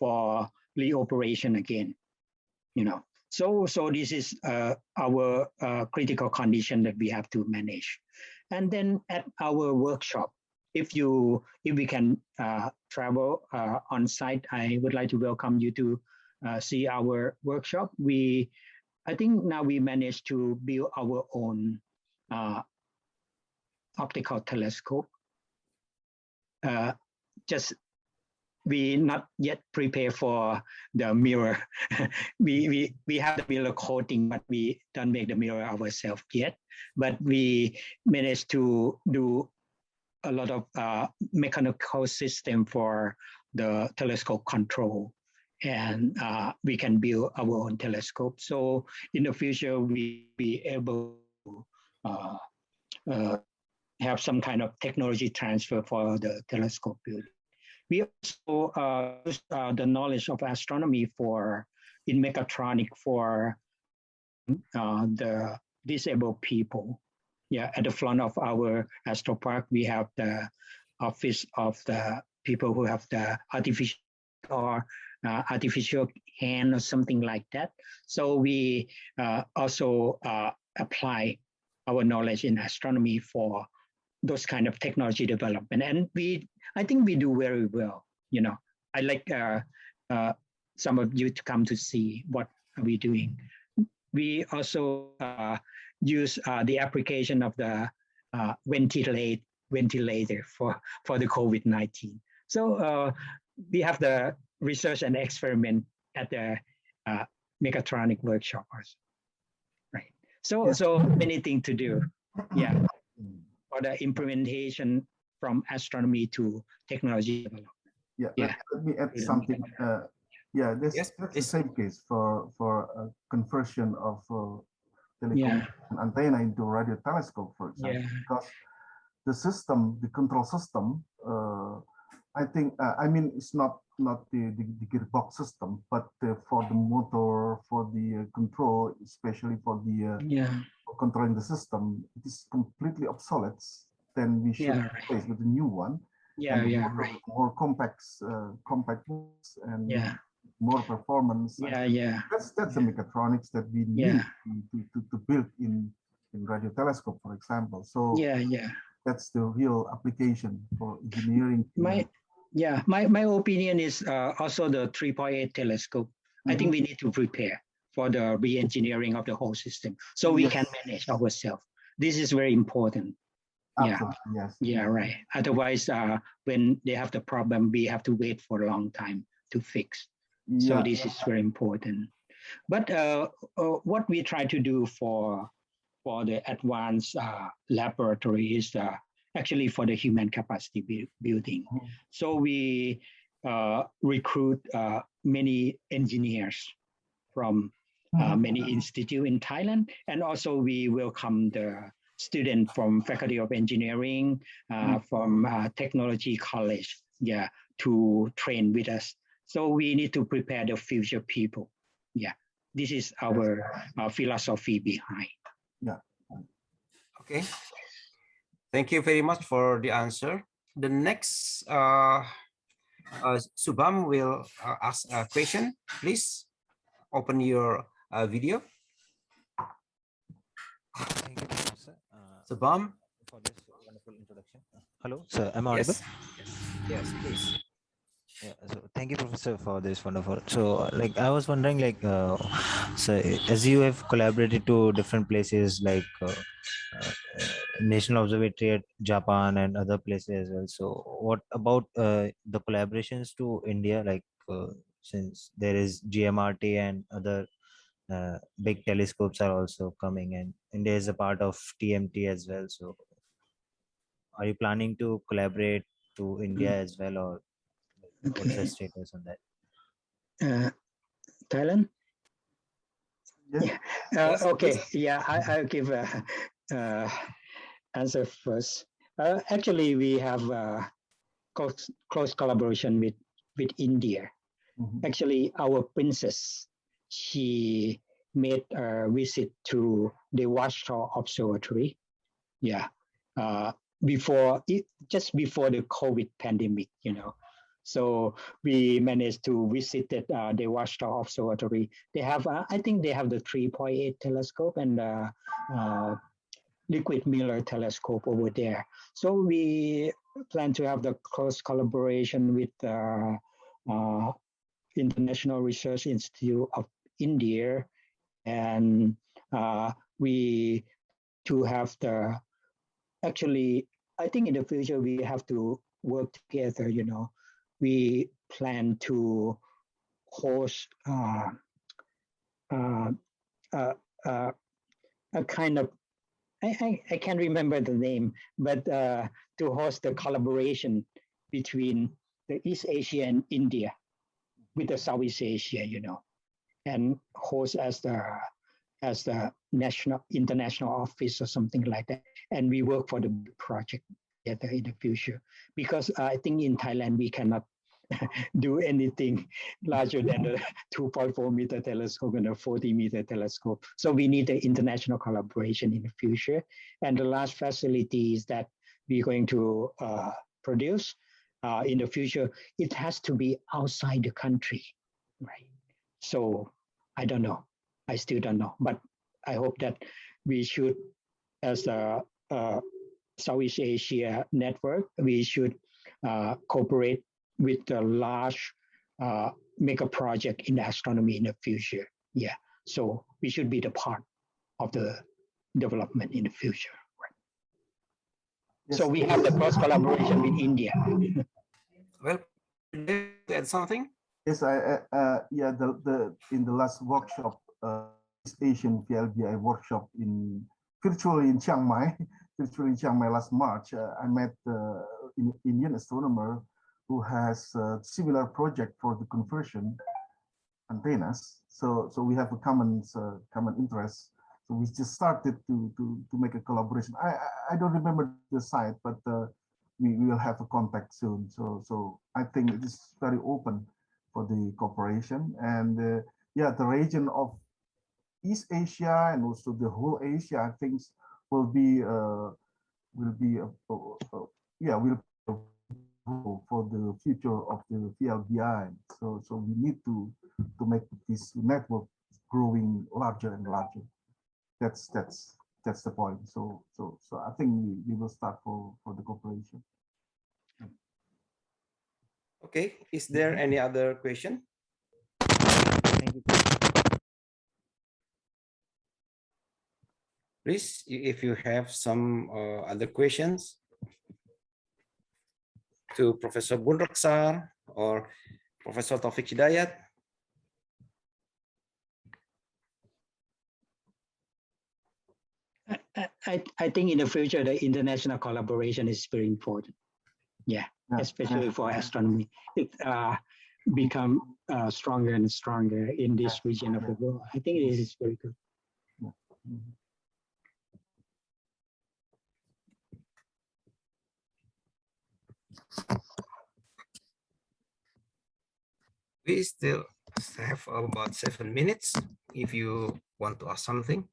for reoperation again, So this is our critical condition that we have to manage. And then at our workshop, if we can travel on site, I would like to welcome you to see our workshop. I think now we managed to build our own optical telescope. Just we not yet prepared for the mirror. we have the mirror coating, but we don't make the mirror ourselves yet. But we managed to do a lot of mechanical system for the telescope control, and we can build our own telescope. So in the future, we be able to have some kind of technology transfer for the telescope building. We also use the knowledge of astronomy in mechatronic for the disabled people. Yeah, at the front of our Astro Park, we have the office of the people who have the artificial or artificial hand or something like that. So we also apply our knowledge in astronomy for those kind of technology development, and I think we do very well. I like some of you to come to see what are we doing. We also use the application of the ventilator for the COVID-19. So we have the research and experiment at the mechatronic workshop also. Right. So many things to do. Yeah. For the implementation from astronomy to technology development. Yeah. Let me add something. That's the same case for conversion of telecommunication antenna into radio telescope, for example, because the control system, I think, it's not the gearbox system, but for the motor, for the control, especially for the for controlling the system, it is completely obsolete. Then we should replace with a new one. More compact and more performance. That's the mechatronics that we need to build in radio telescope, for example. So that's the real application for engineering. My opinion is also the 3.8 telescope. I think we need to prepare for the re-engineering of the whole system so we can manage ourselves. This is very important. Absolutely, yes. Yeah, right. Otherwise, when they have the problem, we have to wait for a long time to fix. So this is very important. But what we try to do for the advanced laboratory is actually for the human capacity building. So we recruit many engineers from many institutes in Thailand, and also we welcome the student from Faculty of Engineering, from Technology College, to train with us. So we need to prepare the future people. This is our philosophy behind. Okay. Thank you very much for the answer. The next, Subham will ask a question. Please open your video. Thank you, Professor. Subham, for this wonderful introduction. Hello, sir. Am I audible? Yes, please. Yeah. So thank you, Professor, for this wonderful. So, I was wondering, so as you have collaborated to different places like National Observatory at Japan and other places as well. So, what about the collaborations to India? Since there is GMRT and other big telescopes are also coming, and India is a part of TMT as well. So, are you planning to collaborate to India as well, or what's the status on that? Thailand? Yes. Okay. I'll give answer first. Actually, we have close collaboration with India. Actually, our princess, she made a visit to the Watchtower Observatory. Just before the COVID pandemic, So we managed to visit the Watchtower Observatory. They have, I think they have the 3.8 telescope and liquid mirror telescope over there. So we plan to have the close collaboration with the International Research Institute of India, and we to have actually, I think in the future we have to work together, We plan to host a kind of, I can't remember the name, but to host the collaboration between the East Asia and India with the Southeast Asia, and host as the international office or something like that. And we work for the project together in the future, because I think in Thailand we cannot do anything larger than the 2.4-meter telescope and a 40-meter telescope. So we need the international collaboration in the future. And the last facilities that we're going to produce in the future, it has to be outside the country, right? So I don't know. I still don't know. But I hope that we should, as a Southeast Asia network, we should cooperate with a large mega project in astronomy in the future. Yeah, so we should be the part of the development in the future. Right? Yes. So we have the cross collaboration with India. Well, add something? Yes, yeah. In the last workshop, Asian VLBI workshop virtually in Chiang Mai, last March, I met an Indian astronomer who has a similar project for the conversion antennas. So we have a common interest. So we just started to make a collaboration. I don't remember the site, but we will have a contact soon. So I think it is very open for the cooperation. And yeah, the region of East Asia and also the whole Asia, I think, will be for the future of the VLBI. So we need to make this network growing larger and larger. That's the point. So I think we will start for the cooperation. Okay. Is there any other question? Thank you. Please, if you have some other questions to Professor Boonrucksar or Professor Taufiq Hidayat. I think in the future, the international collaboration is very important. Yeah, especially for astronomy. It become stronger and stronger in this region of the world. I think this is very good. We still have about 7 minutes if you want to ask something.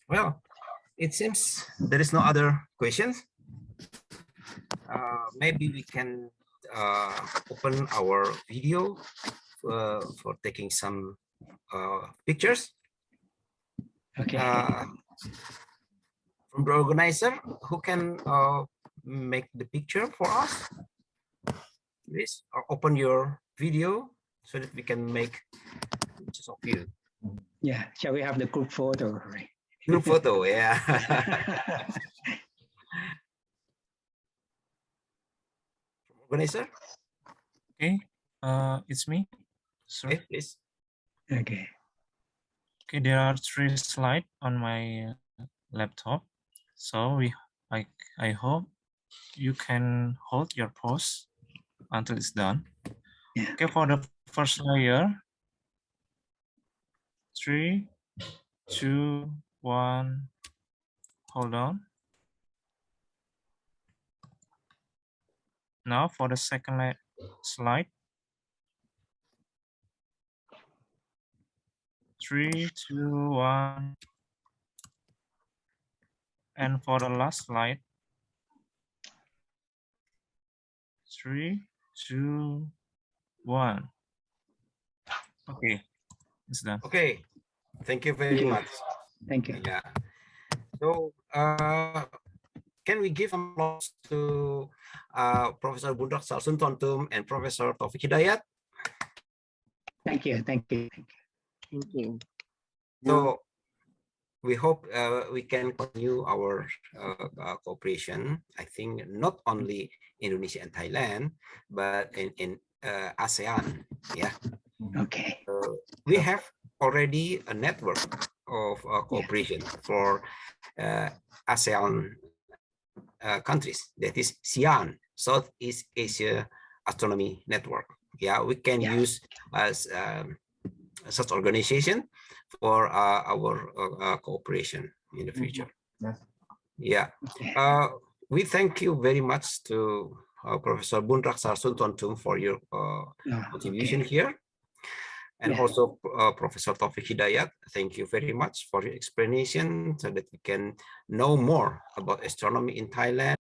Well, it seems there is no other questions. Maybe we can open our video for taking some pictures. Okay. From the organizer, who can make the picture for us? Please open your video so that we can make pictures of you. Yeah, shall we have the group photo? Right? Group photo, yeah. Organizer? Okay, it's me. Sorry. Okay, please. Okay. Okay, there are 3 slides on my laptop. So I hope you can hold your pose until it's done. Yeah. Okay, for the first layer, 3, 2, 1, hold on. Now for the second slide, 3, 2, 1. And for the last slide, 3, 2, 1. Okay, it's done. Okay, thank you very much. Thank you. Yeah. So, can we give some applause to Professor Boonrucksar, Soonthornthum, and Professor Taufiq Hidayat? Thank you. Thank you. Thank you. So, we hope we can continue our cooperation. I think not only Indonesia and Thailand, but in ASEAN. Yeah. Okay. We have already a network of cooperation for ASEAN countries. That is SEAN, Southeast Asia Astronomy Network. Yeah, we can use as such organization for our cooperation in the future. Yes. Yeah. Okay. We thank you very much to Professor Boonrucksar Soonthornthum for your contribution Okay. here. And Yeah. also Professor Taufiq Hidayat, thank you very much for your explanation so that we can know more about astronomy in Thailand.